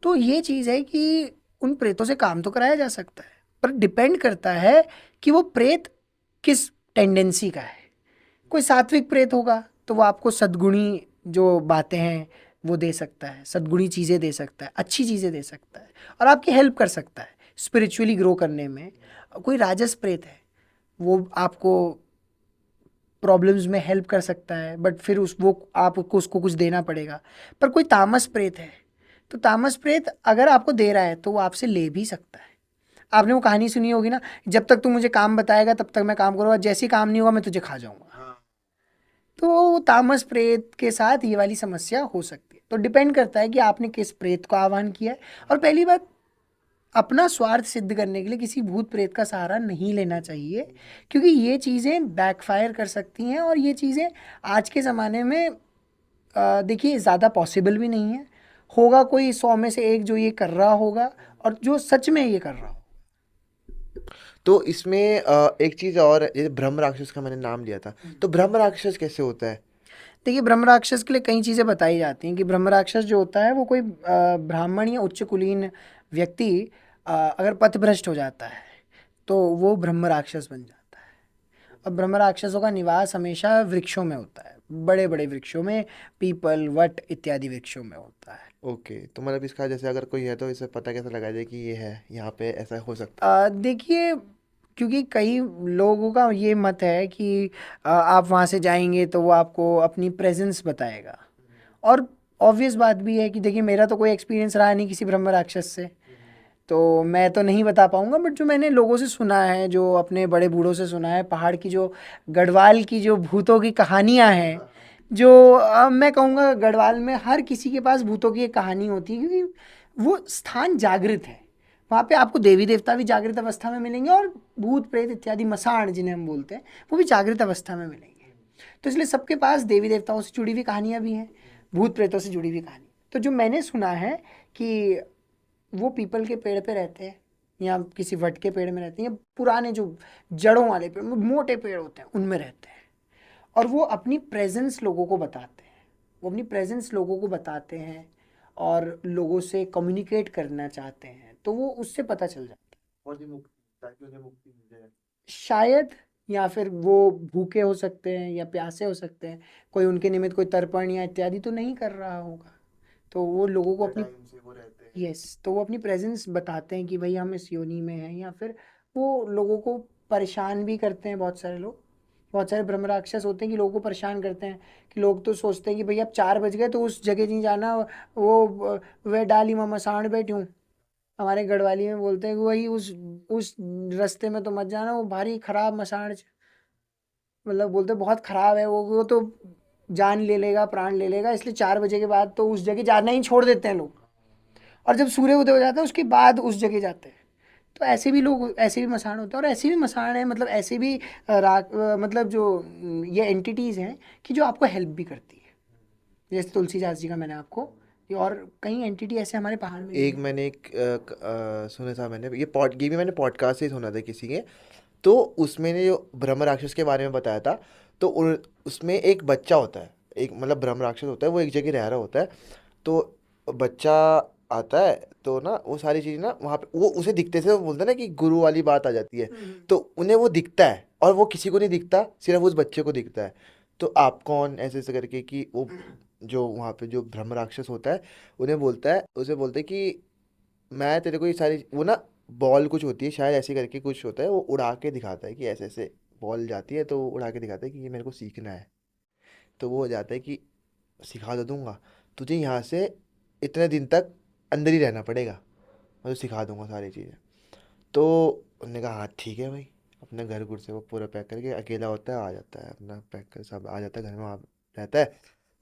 तो ये चीज़ है कि उन प्रेतों से काम तो कराया जा सकता है, पर डिपेंड करता है कि वो प्रेत किस टेंडेंसी का है। कोई सात्विक प्रेत होगा तो वो आपको सद्गुणी जो बातें हैं वो दे सकता है, सद्गुणी चीज़ें दे सकता है, अच्छी चीज़ें दे सकता है और आपकी हेल्प कर सकता है स्पिरिचुअली ग्रो करने में। कोई राजस प्रेत है, वो आपको प्रॉब्लम्स में हेल्प कर सकता है, बट फिर उस वो आपको उसको कुछ देना पड़ेगा। पर कोई तामस प्रेत है, तो तामस प्रेत अगर आपको दे रहा है तो वो आपसे ले भी सकता है। आपने वो कहानी सुनी होगी ना, जब तक तू मुझे काम बताएगा तब तक मैं काम करूँगा, जैसे ही काम नहीं होगा मैं तुझे खा जाऊंगा। तो तामस प्रेत के साथ ये वाली समस्या हो सकती है। तो डिपेंड करता है कि आपने किस प्रेत को आह्वान किया है। और पहली बात, अपना स्वार्थ सिद्ध करने के लिए किसी भूत प्रेत का सहारा नहीं लेना चाहिए, क्योंकि ये चीज़ें बैकफायर कर सकती हैं और ये चीज़ें आज के ज़माने में देखिए ज़्यादा पॉसिबल भी नहीं है। होगा कोई 100 में से एक जो ये कर रहा होगा और जो सच में ये कर रहा हो। तो इसमें एक चीज़ और, जैसे ब्रह्म राक्षस का मैंने नाम लिया था, तो ब्रह्म राक्षस कैसे होता है? देखिए ब्रह्म राक्षस के लिए कई चीज़ें बताई जाती हैं कि ब्रह्म राक्षस जो होता है वो कोई ब्राह्मण या उच्च कुलीन व्यक्ति अगर पथभ्रष्ट हो जाता है तो वो ब्रह्म राक्षस बन जाता है। और ब्रह्म राक्षसों का निवास हमेशा वृक्षों में होता है, बड़े बड़े वृक्षों में, पीपल, वट इत्यादि वृक्षों में होता है। ओके, तो मतलब इसका जैसे अगर कोई है तो इसे पता कैसे लगाया जाए कि ये है यहाँ पे, ऐसा हो सकता देखिए, क्योंकि कई लोगों का ये मत है कि आप वहाँ से जाएंगे तो वो आपको अपनी प्रेजेंस बताएगा। और ऑब्वियस बात भी है कि देखिए मेरा तो कोई एक्सपीरियंस रहा नहीं किसी ब्रह्म राक्षस से, तो मैं तो नहीं बता पाऊंगा, बट जो मैंने लोगों से सुना है, जो अपने बड़े बूढ़ों से सुना है, पहाड़ की जो गढ़वाल की जो भूतों की कहानियां हैं, जो मैं कहूँगा गढ़वाल में हर किसी के पास भूतों की एक कहानी होती है, क्योंकि वो स्थान जागृत है। वहाँ पे आपको देवी देवता भी जागृत अवस्था में मिलेंगे और भूत प्रेत इत्यादि मसाण जिन्हें हम बोलते हैं वो भी जागृत अवस्था में मिलेंगे। तो इसलिए सबके पास देवी देवताओं से जुड़ी हुई कहानियाँ भी हैं, भूत प्रेतों से जुड़ी हुई कहानी। तो जो मैंने सुना है कि वो पीपल के पेड़ पे रहते हैं या किसी वट के पेड़ में रहते हैं, या पुराने जो जड़ों वाले पेड़, मोटे पेड़ होते हैं, उनमें रहते हैं। और वो अपनी प्रेजेंस लोगों को बताते हैं, वो अपनी प्रेजेंस लोगों को बताते हैं और लोगों से कम्युनिकेट करना चाहते हैं, तो वो उससे पता चल जाता है। ताकि उन्हें मुक्ति मिल जाए। है शायद। या फिर वो भूखे हो सकते हैं या प्यासे हो सकते हैं, कोई उनके निमित्त कोई तर्पण या इत्यादि तो नहीं कर रहा होगा, तो वो लोगों को इतने अपनी, टाइम से वो रहते हैं। यस, तो वो अपनी प्रेजेंस बताते हैं कि भाई हम इस योनि में हैं। या फिर वो लोगों को परेशान भी करते हैं। बहुत सारे लोग, बहुत सारे ब्रह्म राक्षस होते हैं कि लोगों को परेशान करते हैं, कि लोग तो सोचते हैं कि भाई अब 4 बज गए तो उस जगह नहीं जाना, वो वे डाली मामा सांड बैठी हूँ, हमारे गढ़वाली में बोलते हैं कि वही उस रास्ते में तो मत जाना, वो भारी खराब मसाण मतलब बोलते हैं बहुत खराब है वो तो जान ले लेगा, प्राण ले लेगा, इसलिए 4 बजे के बाद तो उस जगह जाना ही छोड़ देते हैं लोग। और जब सूर्य उदय हो जाता है उसके बाद उस जगह जाते हैं। तो ऐसे भी लोग, ऐसे भी मसाण होते हैं और ऐसे भी मसाण है, मतलब ऐसे भी मतलब जो ये एंटिटीज़ हैं कि जो आपको हेल्प भी करती है, जैसे तुलसीदास जी का मैंने आपको, और कई एंटिटी ऐसे हमारे पहाड़ में भी एक हैं। मैंने एक सुना था, मैंने ये भी मैंने पॉडकास्ट से ही सुना था किसी के। तो उसमें ने जो ब्रह्म राक्षस के बारे में बताया था, तो उसमें एक बच्चा होता है, एक मतलब ब्रह्म राक्षस होता है, वो एक जगह रह रहा होता है। तो बच्चा आता है, तो ना वो सारी चीज़ ना वहाँ पे वो उसे दिखते से, वो बोलते हैं ना कि गुरु वाली बात आ जाती है। तो उन्हें वो दिखता है और वो किसी को नहीं दिखता, सिर्फ उस बच्चे को दिखता है। तो आप कौन, ऐसे ऐसे करके कि वो जो वहाँ पे जो ब्रह्म राक्षस होता है उन्हें बोलता है, उसे बोलते हैं कि मैं तेरे को ये सारी, वो ना बॉल कुछ होती है शायद, ऐसे करके कुछ होता है, वो उड़ा के दिखाता है कि ऐसे ऐसे बॉल जाती है, तो वो उड़ा के दिखाता है कि ये मेरे को सीखना है। तो वो हो जाता है कि सिखा तो दूंगा, तुझे यहाँ से इतने दिन तक अंदर ही रहना पड़ेगा, मैं तो सिखा दूंगा सारी चीज़ें। तो उन्होंने कहा हाँ ठीक है भाई। अपने घर गुर से वो पूरा पैक करके अकेला होता है, आ जाता है अपना पैक कर सब आ जाता है घर में, वहाँ रहता है।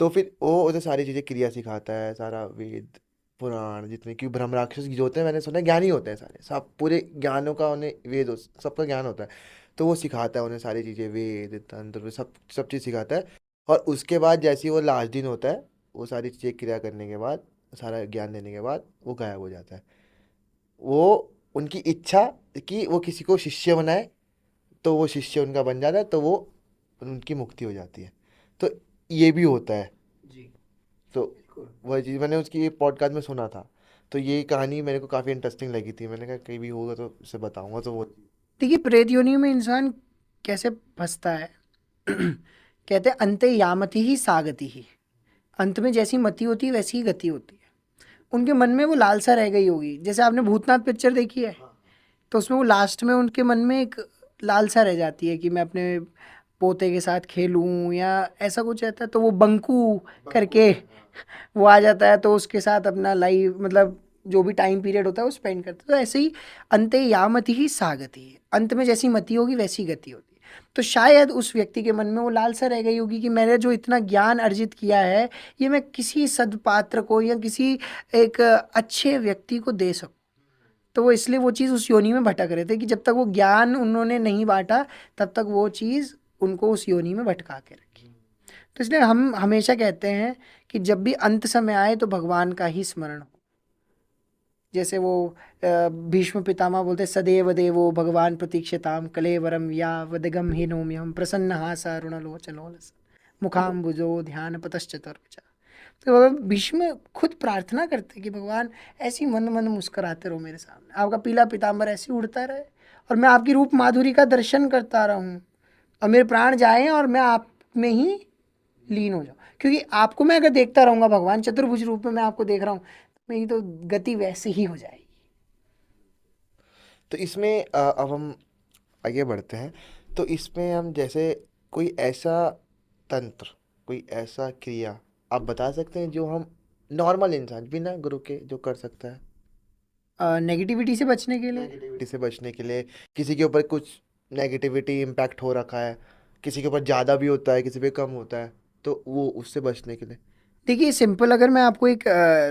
तो फिर वो उसे सारी चीज़ें क्रिया सिखाता है, सारा वेद पुराण जितने की ब्रह्म राक्षस जो होते हैं, मैंने सुना है ज्ञानी होते हैं सारे, सब पूरे ज्ञानों का उन्हें सबका ज्ञान होता है। तो वो सिखाता है उन्हें सारी चीज़ें, वेद तंत्र सब सब चीज़ सिखाता है। और उसके बाद जैसे ही वो लास्ट दिन होता है, वो सारी चीज़ें क्रिया करने के बाद, सारा ज्ञान देने के बाद वो गायब हो जाता है। वो उनकी इच्छा कि वो किसी को शिष्य बनाए, तो वो शिष्य उनका बन जाता है, तो वो उनकी मुक्ति हो जाती है। तो ये भी होता है। जी, तो बिल्कुल। वह चीज़ मैंने उसकी पॉडकास्ट में सुना था। तो ये कहानी मेरे को काफ़ी इंटरेस्टिंग लगी थी, मैंने कहा कहीं भी होगा तो उसे बताऊंगा। तो वो देखिए, प्रेत योनि में इंसान कैसे फंसता है। कहते हैं अंते यामति ही सागति ही, अंत में जैसी मति होती है वैसी ही गति होती है। उनके मन में वो लालसा रह गई होगी। जैसे आपने भूतनाथ पिक्चर देखी है, तो उसमें वो लास्ट में उनके मन में एक लालसा रह जाती है कि मैं अपने पोते के साथ खेलूं या ऐसा कुछ रहता है। तो वो बंकू करके वो आ जाता है, तो उसके साथ अपना लाइफ मतलब जो भी टाइम पीरियड होता है वो स्पेंड करता है। तो ऐसे ही अंते यामति ही सागति है, अंत में जैसी मति होगी वैसी गति होती है। तो शायद उस व्यक्ति के मन में वो लालसा रह गई होगी कि मैंने जो इतना ज्ञान अर्जित किया है, ये मैं किसी सदपात्र को या किसी एक अच्छे व्यक्ति को दे सकूं। तो वो इसलिए वो चीज़ उस योनि में भटक रहे थे कि जब तक वो ज्ञान उन्होंने नहीं बांटा, तब तक वो चीज़ उनको उस योनि में भटका के रखी। तो इसलिए हम हमेशा कहते हैं कि जब भी अंत समय आए तो भगवान का ही स्मरण हो। जैसे वो भीष्म पितामह बोलते सदैव देवो भगवान प्रतीक्षताम कलेवरम या वदगम हीनोम्यहम प्रसन्न हासा ऋणलोचनोलस मुखाम्बुजो ध्यान पतश्चतुर्भुजा। तो भीष्म खुद प्रार्थना करते कि भगवान ऐसी मंद मंद मुस्कुराते रहो मेरे सामने, आपका पीला पीताम्बर ऐसे ही उड़ता रहे और मैं आपकी रूप माधुरी का दर्शन करता रहूं और मेरे प्राण जाएं और मैं आप में ही लीन हो जाऊं। क्योंकि आपको मैं अगर देखता रहूंगा भगवान चतुर्भुज रूप में मैं आपको देख रहा हूँ, तो मेरी तो गति वैसे ही हो जाएगी। तो इसमें अब हम आगे बढ़ते हैं। तो इसमें हम जैसे कोई ऐसा तंत्र, कोई ऐसा क्रिया आप बता सकते हैं जो हम नॉर्मल इंसान बिना गुरु के जो कर सकता है, नेगेटिविटी से बचने के लिए। नेगेटिविटी से बचने के लिए? किसी के ऊपर कुछ नेगेटिविटी इम्पैक्ट हो रखा है, किसी के ऊपर ज़्यादा भी होता है, किसी पे कम होता है, तो वो उससे बचने के लिए। देखिए, सिंपल अगर मैं आपको एक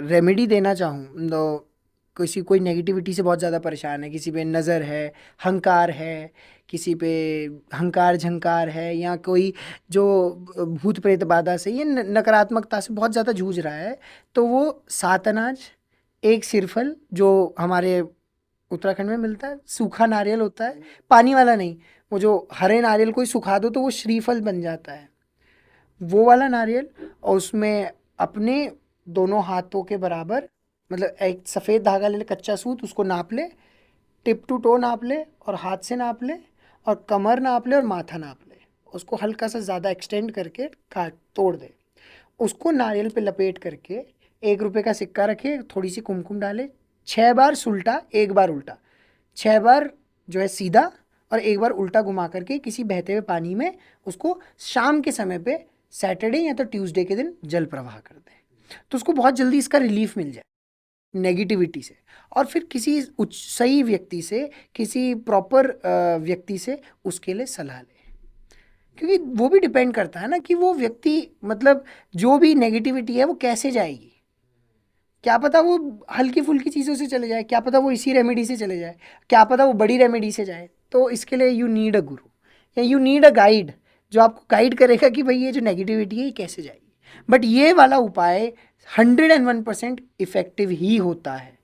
रेमेडी देना चाहूँ तो किसी कोई नेगेटिविटी से बहुत ज़्यादा परेशान है, किसी पे नज़र है, हंकार है, किसी पे हंकार झंकार है, या कोई जो भूत प्रेत बाधा से या नकारात्मकता से बहुत ज़्यादा जूझ रहा है, तो वो 7 अनाज, एक सिरफल जो हमारे उत्तराखंड में मिलता है, सूखा नारियल होता है, पानी वाला नहीं, वो जो हरे नारियल को ही सुखा दो तो वो श्रीफल बन जाता है, वो वाला नारियल। और उसमें अपने दोनों हाथों के बराबर, मतलब एक सफ़ेद धागा ले ले, कच्चा सूत, उसको नाप ले, टिप टू टो नाप ले और हाथ से नाप ले और कमर नाप ले और माथा नाप ले। उसको हल्का सा ज़्यादा एक्सटेंड करके काट तोड़ दे। उसको नारियल पे लपेट करके 1 रुपए का सिक्का रखे, थोड़ी सी कुमकुम डाले, 6 बार सुलटा, 1 बार उल्टा, 6 बार जो है सीधा और 1 बार उल्टा घुमा करके किसी बहते हुए पानी में उसको शाम के समय पे सैटरडे या तो ट्यूसडे के दिन जल प्रवाह कर दे, तो उसको बहुत जल्दी इसका रिलीफ मिल जाए नेगेटिविटी से। और फिर किसी उच्च सही व्यक्ति से, किसी प्रॉपर व्यक्ति से उसके लिए सलाह ले। क्योंकि वो भी डिपेंड करता है ना कि वो व्यक्ति, मतलब जो भी नेगेटिविटी है वो कैसे जाएगी। क्या पता वो हल्की फुल्की चीज़ों से चले जाए, क्या पता वो इसी रेमेडी से चले जाए, क्या पता वो बड़ी रेमेडी से जाए। तो इसके लिए यू नीड अ गुरु या यू नीड अ गाइड जो आपको गाइड करेगा कि भाई ये जो नेगेटिविटी है ये कैसे जाएगी। बट ये वाला उपाय 101% इफेक्टिव ही होता है।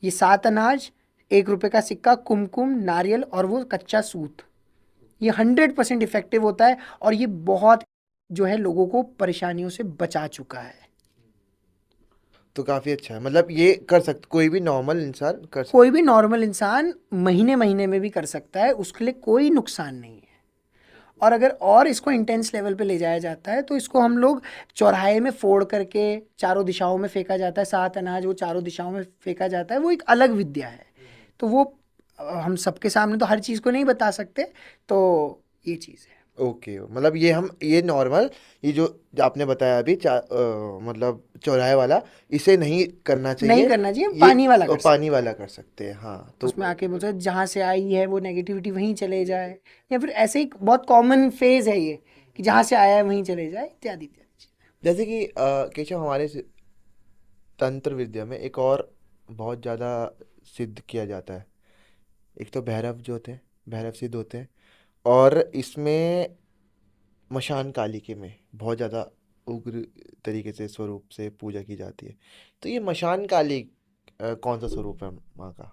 ये 7 अनाज, 1 रुपए का सिक्का, कुमकुम, नारियल और वो कच्चा सूत, ये 100% इफेक्टिव होता है और ये बहुत जो है लोगों को परेशानियों से बचा चुका है। तो काफ़ी अच्छा है, मतलब ये कर सकते कोई भी नॉर्मल इंसान कर सकता। कोई भी नॉर्मल इंसान महीने महीने में भी कर सकता है, उसके लिए कोई नुकसान नहीं है। और अगर और इसको इंटेंस लेवल पे ले जाया जाता है तो इसको हम लोग चौराहे में फोड़ करके चारों दिशाओं में फेंका जाता है, 7 अनाज वो चारों दिशाओं में फेंका जाता है, वो एक अलग विद्या है। तो वो हम सबके सामने तो हर चीज़ को नहीं बता सकते, तो ये चीज़ है। ओके, मतलब ये नॉर्मल, ये जो आपने बताया अभी मतलब चौराहे वाला, इसे नहीं करना नहीं चाहिए। करना चाहिए, हम ये पानी वाला कर पानी सकते हैं। वाला कर सकते हैं, हाँ। तो उसमें आके बोलते हैं जहाँ से आई है वो नेगेटिविटी वहीं चले जाए, या फिर ऐसे ही बहुत कॉमन फेज है ये कि जहाँ से आया है वहीं चले जाए, इत्यादि इत्यादि चीज़ें। जैसे कि केशव, हमारे तंत्र विद्या में एक और बहुत ज़्यादा सिद्ध किया जाता है। एक तो भैरव जो होते हैं, भैरव सिद्ध होते हैं, और इसमें मशान कालिके में बहुत ज़्यादा उग्र तरीके से स्वरूप से पूजा की जाती है। तो ये मशान काली कौन सा स्वरूप है माँ का?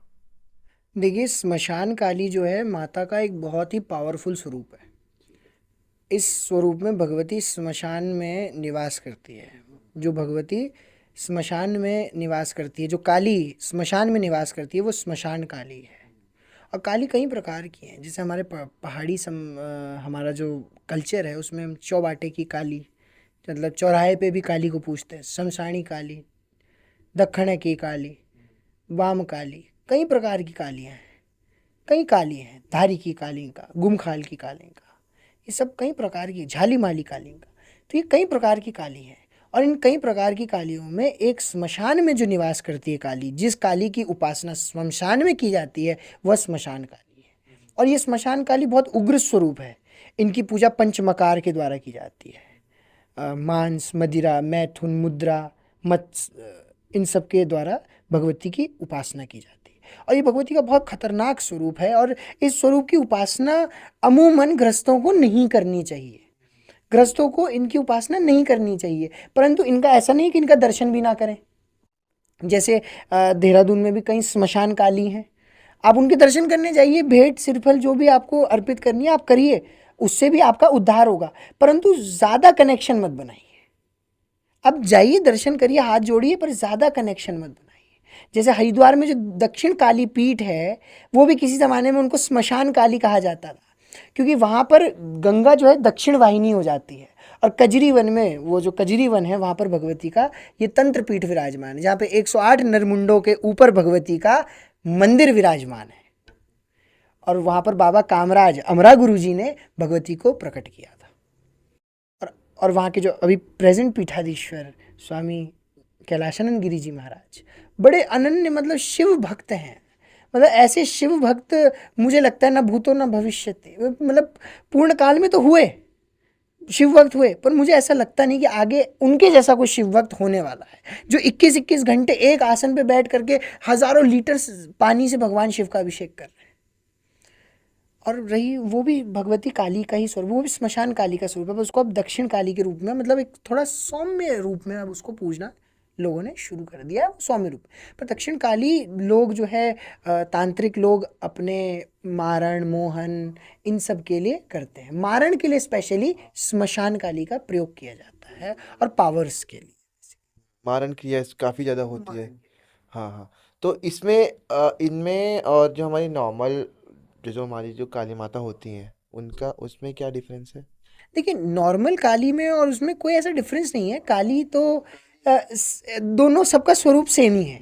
देखिए, स्मशान काली जो है माता का एक बहुत ही पावरफुल स्वरूप है। इस स्वरूप में भगवती स्मशान में निवास करती है। जो भगवती स्मशान में निवास करती है, जो काली स्मशान में निवास करती है, वो स्मशान काली है। और काली कई प्रकार की हैं, जैसे हमारे पहाड़ी हमारा जो कल्चर है उसमें हम चौबाटे की काली, मतलब चौराहे पे भी काली को पूजते हैं, शमशानी काली, दक्षिण की काली, वाम काली, कई प्रकार की कालियाँ हैं। कई काली हैं, धारी की कालिंका, गुमखाल की कालिंका, ये सब कई प्रकार की, झाली माली कालिंका। तो ये कई प्रकार की काली हैं। और इन कई प्रकार की कालियों में एक स्मशान में जो निवास करती है काली, जिस काली की उपासना स्मशान में की जाती है, वह स्मशान काली है। और ये स्मशान काली बहुत उग्र स्वरूप है। इनकी पूजा पंचमकार के द्वारा की जाती है। मांस, मदिरा, मैथुन, मुद्रा, मत्स्य, इन सब के द्वारा भगवती की उपासना की जाती है। और ये भगवती का बहुत खतरनाक स्वरूप है, और इस स्वरूप की उपासना अमूमन गृहस्थों को नहीं करनी चाहिए। गृहस्थों को इनकी उपासना नहीं करनी चाहिए, परंतु इनका ऐसा नहीं कि इनका दर्शन भी ना करें। जैसे देहरादून में भी कई स्मशान काली हैं, आप उनके दर्शन करने जाइए, भेंट सिरफल जो भी आपको अर्पित करनी है आप करिए, उससे भी आपका उद्धार होगा, परंतु ज़्यादा कनेक्शन मत बनाइए। अब जाइए, दर्शन करिए, हाथ जोड़िए, पर ज़्यादा कनेक्शन मत बनाइए। जैसे हरिद्वार में जो दक्षिण काली पीठ है, वो भी किसी ज़माने में उनको स्मशान काली कहा जाता था, क्योंकि वहाँ पर गंगा जो है दक्षिण वाहिनी हो जाती है। और कजरी वन में, वो जो कजरी वन है, वहाँ पर भगवती का ये तंत्र पीठ विराजमान है, जहाँ पे 108 नरमुंडों के ऊपर भगवती का मंदिर विराजमान है। और वहाँ पर बाबा कामराज अमरा गुरु जी ने भगवती को प्रकट किया था। और वहाँ के जो अभी प्रेजेंट पीठाधीश्वर स्वामी कैलाशानंद गिरी जी महाराज बड़े अनन्य, मतलब शिव भक्त हैं। मतलब ऐसे शिव भक्त मुझे लगता है ना भूतो ना भविष्यति, मतलब पूर्ण काल में तो हुए, शिव भक्त हुए, पर मुझे ऐसा लगता नहीं कि आगे उनके जैसा कोई शिव भक्त होने वाला है, जो 21-21 घंटे एक आसन पे बैठ करके हजारों लीटर पानी से भगवान शिव का अभिषेक कर रहे हैं। और रही वो भी भगवती काली का ही स्वरूप, वो भी स्मशान काली का स्वरूप है, पर उसको अब दक्षिण काली के रूप में, मतलब एक थोड़ा सौम्य रूप में अब उसको पूजना लोगों ने शुरू कर दिया है, सौम्य रूप। पर दक्षिण काली लोग जो है तांत्रिक लोग अपने मारण मोहन इन सब के लिए करते हैं। मारण के लिए स्पेशली स्मशान काली का प्रयोग किया जाता है, और पावर्स के लिए। मारण क्रिया काफ़ी ज़्यादा होती है। मारण के लिए। हाँ, हाँ। तो इसमें इनमें और जो हमारी नॉर्मल, जो हमारी जो काली माता होती हैं, उनका उसमें क्या डिफरेंस है? देखिए, नॉर्मल काली में और उसमें कोई ऐसा डिफरेंस नहीं है। काली तो दोनों सबका स्वरूप सेम ही है।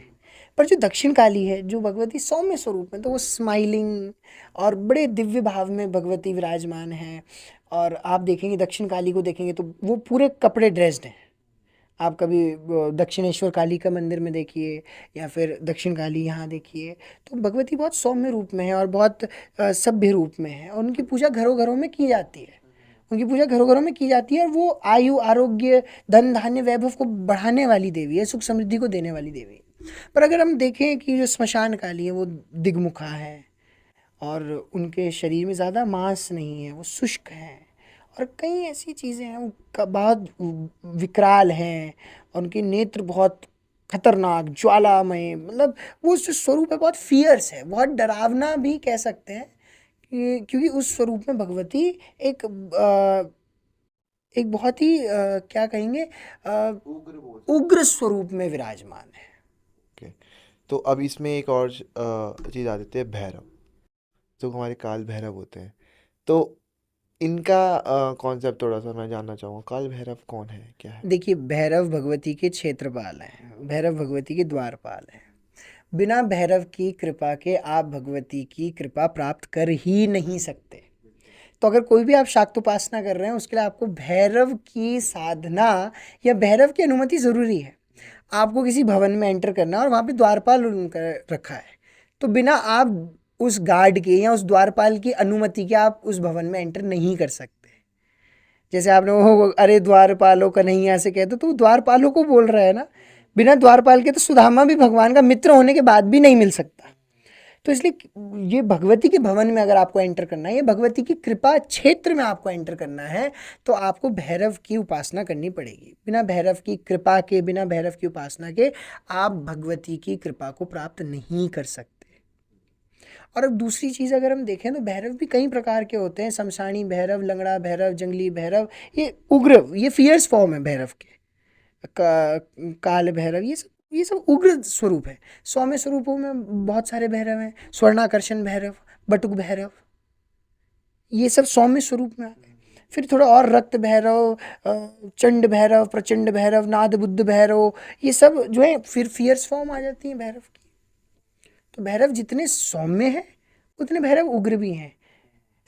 पर जो दक्षिण काली है, जो भगवती सौम्य स्वरूप में, तो वो स्माइलिंग और बड़े दिव्य भाव में भगवती विराजमान है। और आप देखेंगे दक्षिण काली को देखेंगे तो वो पूरे कपड़े ड्रेस्ड हैं। आप कभी दक्षिणेश्वर काली का मंदिर में देखिए, या फिर दक्षिण काली यहाँ देखिए, तो भगवती बहुत सौम्य रूप में है और बहुत सभ्य रूप में है, और उनकी पूजा घरों घरों में की जाती है। उनकी पूजा घरों घरों में की जाती है, और वो आयु, आरोग्य, धन धान्य, वैभव को बढ़ाने वाली देवी है, सुख समृद्धि को देने वाली देवी है। पर अगर हम देखें कि जो स्मशान काली है वो दिग्मुखा है, और उनके शरीर में ज़्यादा मांस नहीं है, वो शुष्क हैं, और कई ऐसी चीज़ें हैं, वो बहुत विकराल हैं, और उनके नेत्र बहुत खतरनाक ज्वालामय, मतलब वो जो स्वरूप है बहुत फियर्स है, बहुत डरावना भी कह सकते हैं, क्योंकि उस स्वरूप में भगवती एक एक बहुत ही क्या कहेंगे, उग्र बोल। उग्र स्वरूप में विराजमान है। ओके। तो अब इसमें एक और चीज़ आ जाती है, भैरव, जो हमारे काल भैरव होते हैं। तो इनका कॉन्सेप्ट थोड़ा सा मैं जानना चाहूँगा, काल भैरव कौन है, क्या है? देखिए, भैरव भगवती के क्षेत्रपाल हैं, भैरव भगवती के द्वारपाल हैं। बिना भैरव की कृपा के आप भगवती की कृपा प्राप्त कर ही नहीं सकते। तो अगर कोई भी आप शाक्तोपासना कर रहे हैं उसके लिए आपको भैरव की साधना या भैरव की अनुमति ज़रूरी है। आपको किसी भवन में एंटर करना है और वहाँ पे द्वारपाल उनका रखा है, तो बिना आप उस गार्ड के या उस द्वारपाल की अनुमति के आप उस भवन में एंटर नहीं कर सकते। जैसे आपने वो अरे द्वारपालों कन्हैया से कहते, तो वो द्वारपालों को बोल रहा है ना। बिना द्वारपाल के तो सुदामा भी भगवान का मित्र होने के बाद भी नहीं मिल सकता। तो इसलिए ये भगवती के भवन में अगर आपको एंटर करना है, ये भगवती की कृपा क्षेत्र में आपको एंटर करना है, तो आपको भैरव की उपासना करनी पड़ेगी। बिना भैरव की कृपा के, बिना भैरव की उपासना के आप भगवती की कृपा को प्राप्त नहीं कर सकते। और अब दूसरी चीज़ अगर हम देखें तो भैरव भी कई प्रकार के होते हैं। शमशानी भैरव, लंगड़ा भैरव, जंगली भैरव, ये उग्र, ये फियर्स फॉर्म है भैरव के। काल भैरव, ये सब उग्र स्वरूप है। सौम्य स्वरूपों में बहुत सारे भैरव हैं। स्वर्णाकर्षण भैरव, बटुक भैरव, ये सब सौम्य स्वरूप में आ गए। फिर थोड़ा और रक्त भैरव, चंड भैरव, प्रचंड भैरव, नाद बुद्ध भैरव, ये सब जो है फिर फियर्स फॉर्म आ जाती हैं भैरव की। तो भैरव जितने सौम्य हैं उतने भैरव उग्र भी हैं।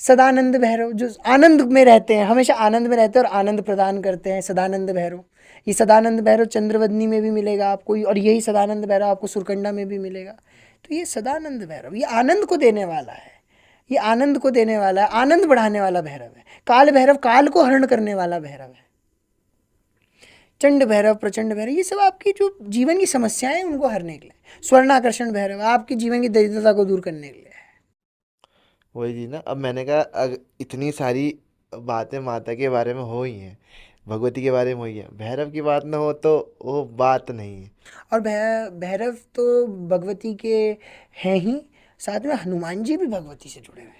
सदानंद भैरव जो आनंद में रहते हैं, हमेशा आनंद में रहते हैं और आनंद प्रदान करते हैं, सदानंद भैरव। ये सदानंद भैरव चंद्रवदनी में भी मिलेगा आपको, और यही सदानंद भैरव आपको सुरकंडा में भी मिलेगा। तो ये सदानंद भैरव, ये आनंद को देने वाला है, ये आनंद को देने वाला है, आनंद बढ़ाने वाला भैरव है। काल भैरव काल को हरण करने वाला भैरव है। चंड भैरव, प्रचंड भैरव, ये सब आपकी जो जीवन की समस्याएं हैं उनको हरने के लिए। स्वर्णाकर्षण भैरव आपकी जीवन की दरिद्रता को दूर करने के लिए है। वही जी ना, अब मैंने कहा इतनी सारी बातें माता के बारे में हो ही हैं, भगवती के बारे में हुई है, भैरव की बात ना हो तो वो बात नहीं है। और भैरव तो भगवती के हैं ही, साथ में हनुमान जी भी भगवती से जुड़े हुए हैं।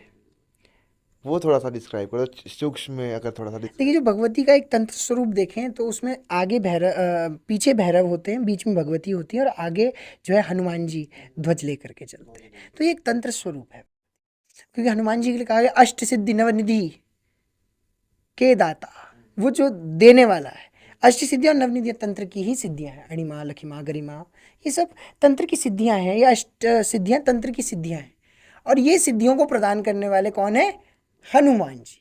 वो थोड़ा सा डिस्क्राइब करो सूक्ष्म में, अगर थोड़ा सा देखिए, जो भगवती का एक तंत्र स्वरूप देखें तो उसमें आगे पीछे भैरव होते हैं, बीच में भगवती होती है और आगे जो है हनुमान जी ध्वज लेकर के चलते हैं। तो ये एक तंत्र स्वरूप है, क्योंकि हनुमान जी के लिए कहा गया अष्ट सिद्धि नवनिधि के दाता, वो जो देने वाला है। अष्ट सिद्धियाँ और नवनिधियाँ तंत्र की ही सिद्धियाँ हैं। अणिमा, लखिमा, गरिमा, ये सब तंत्र की सिद्धियाँ हैं। ये अष्ट सिद्धियाँ तंत्र की सिद्धियाँ हैं, और ये सिद्धियों को प्रदान करने वाले कौन है? हनुमान जी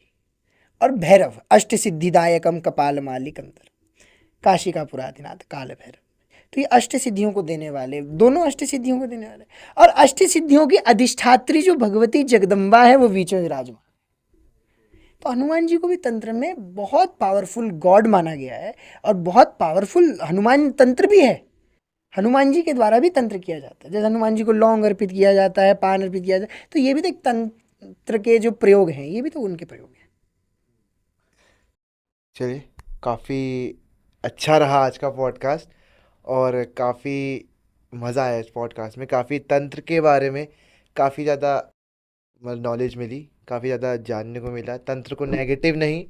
और भैरव। अष्ट सिद्धिदायकम कपाल मालिकम काशी का पुराधिनाथ काल भैरव। तो ये अष्ट सिद्धियों को देने वाले, दोनों अष्ट सिद्धियों को देने वाले, और अष्ट सिद्धियों की अधिष्ठात्री जो भगवती जगदम्बा है वो बीच में विराजमान। तो हनुमान जी को भी तंत्र में बहुत पावरफुल गॉड माना गया है, और बहुत पावरफुल हनुमान तंत्र भी है। हनुमान जी के द्वारा भी तंत्र किया जाता है। जैसे हनुमान जी को लौंग अर्पित किया जाता है, पान अर्पित किया जाता है, तो ये भी तो एक तंत्र के जो प्रयोग हैं, ये भी तो उनके प्रयोग हैं। चलिए, काफ़ी अच्छा रहा आज का पॉडकास्ट, और काफ़ी मज़ा आया इस पॉडकास्ट में। काफ़ी तंत्र के बारे में काफ़ी ज़्यादा नॉलेज मिली, काफ़ी ज़्यादा जानने को मिला। तंत्र को नेगेटिव नहीं,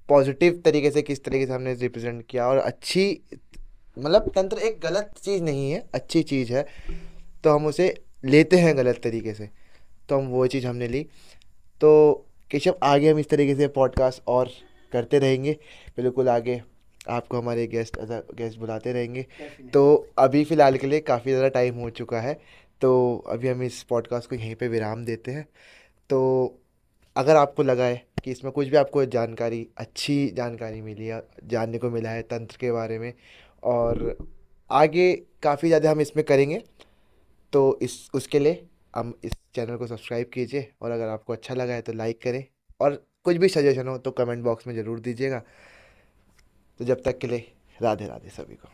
पॉजिटिव तरीके से किस तरीके से हमने रिप्रेजेंट किया, और अच्छी, मतलब तंत्र एक गलत चीज़ नहीं है, अच्छी चीज़ है। तो हम उसे लेते हैं गलत तरीके से, तो हम वो चीज़ हमने ली। तो केशव, आगे हम इस तरीके से पॉडकास्ट और करते रहेंगे, बिल्कुल आगे आपको हमारे गेस्ट बुलाते रहेंगे। तो अभी फ़िलहाल के लिए काफ़ी ज़्यादा टाइम हो चुका है, तो अभी हम इस पॉडकास्ट को यहीं पे विराम देते हैं। तो अगर आपको लगा है कि इसमें कुछ भी आपको जानकारी, अच्छी जानकारी मिली है, जानने को मिला है तंत्र के बारे में, और आगे काफ़ी ज़्यादा हम इसमें करेंगे, तो इस उसके लिए हम इस चैनल को सब्सक्राइब कीजिए, और अगर आपको अच्छा लगा है तो लाइक करें, और कुछ भी सजेशन हो तो कमेंट बॉक्स में ज़रूर दीजिएगा। तो जब तक के लिए राधे राधे सभी को।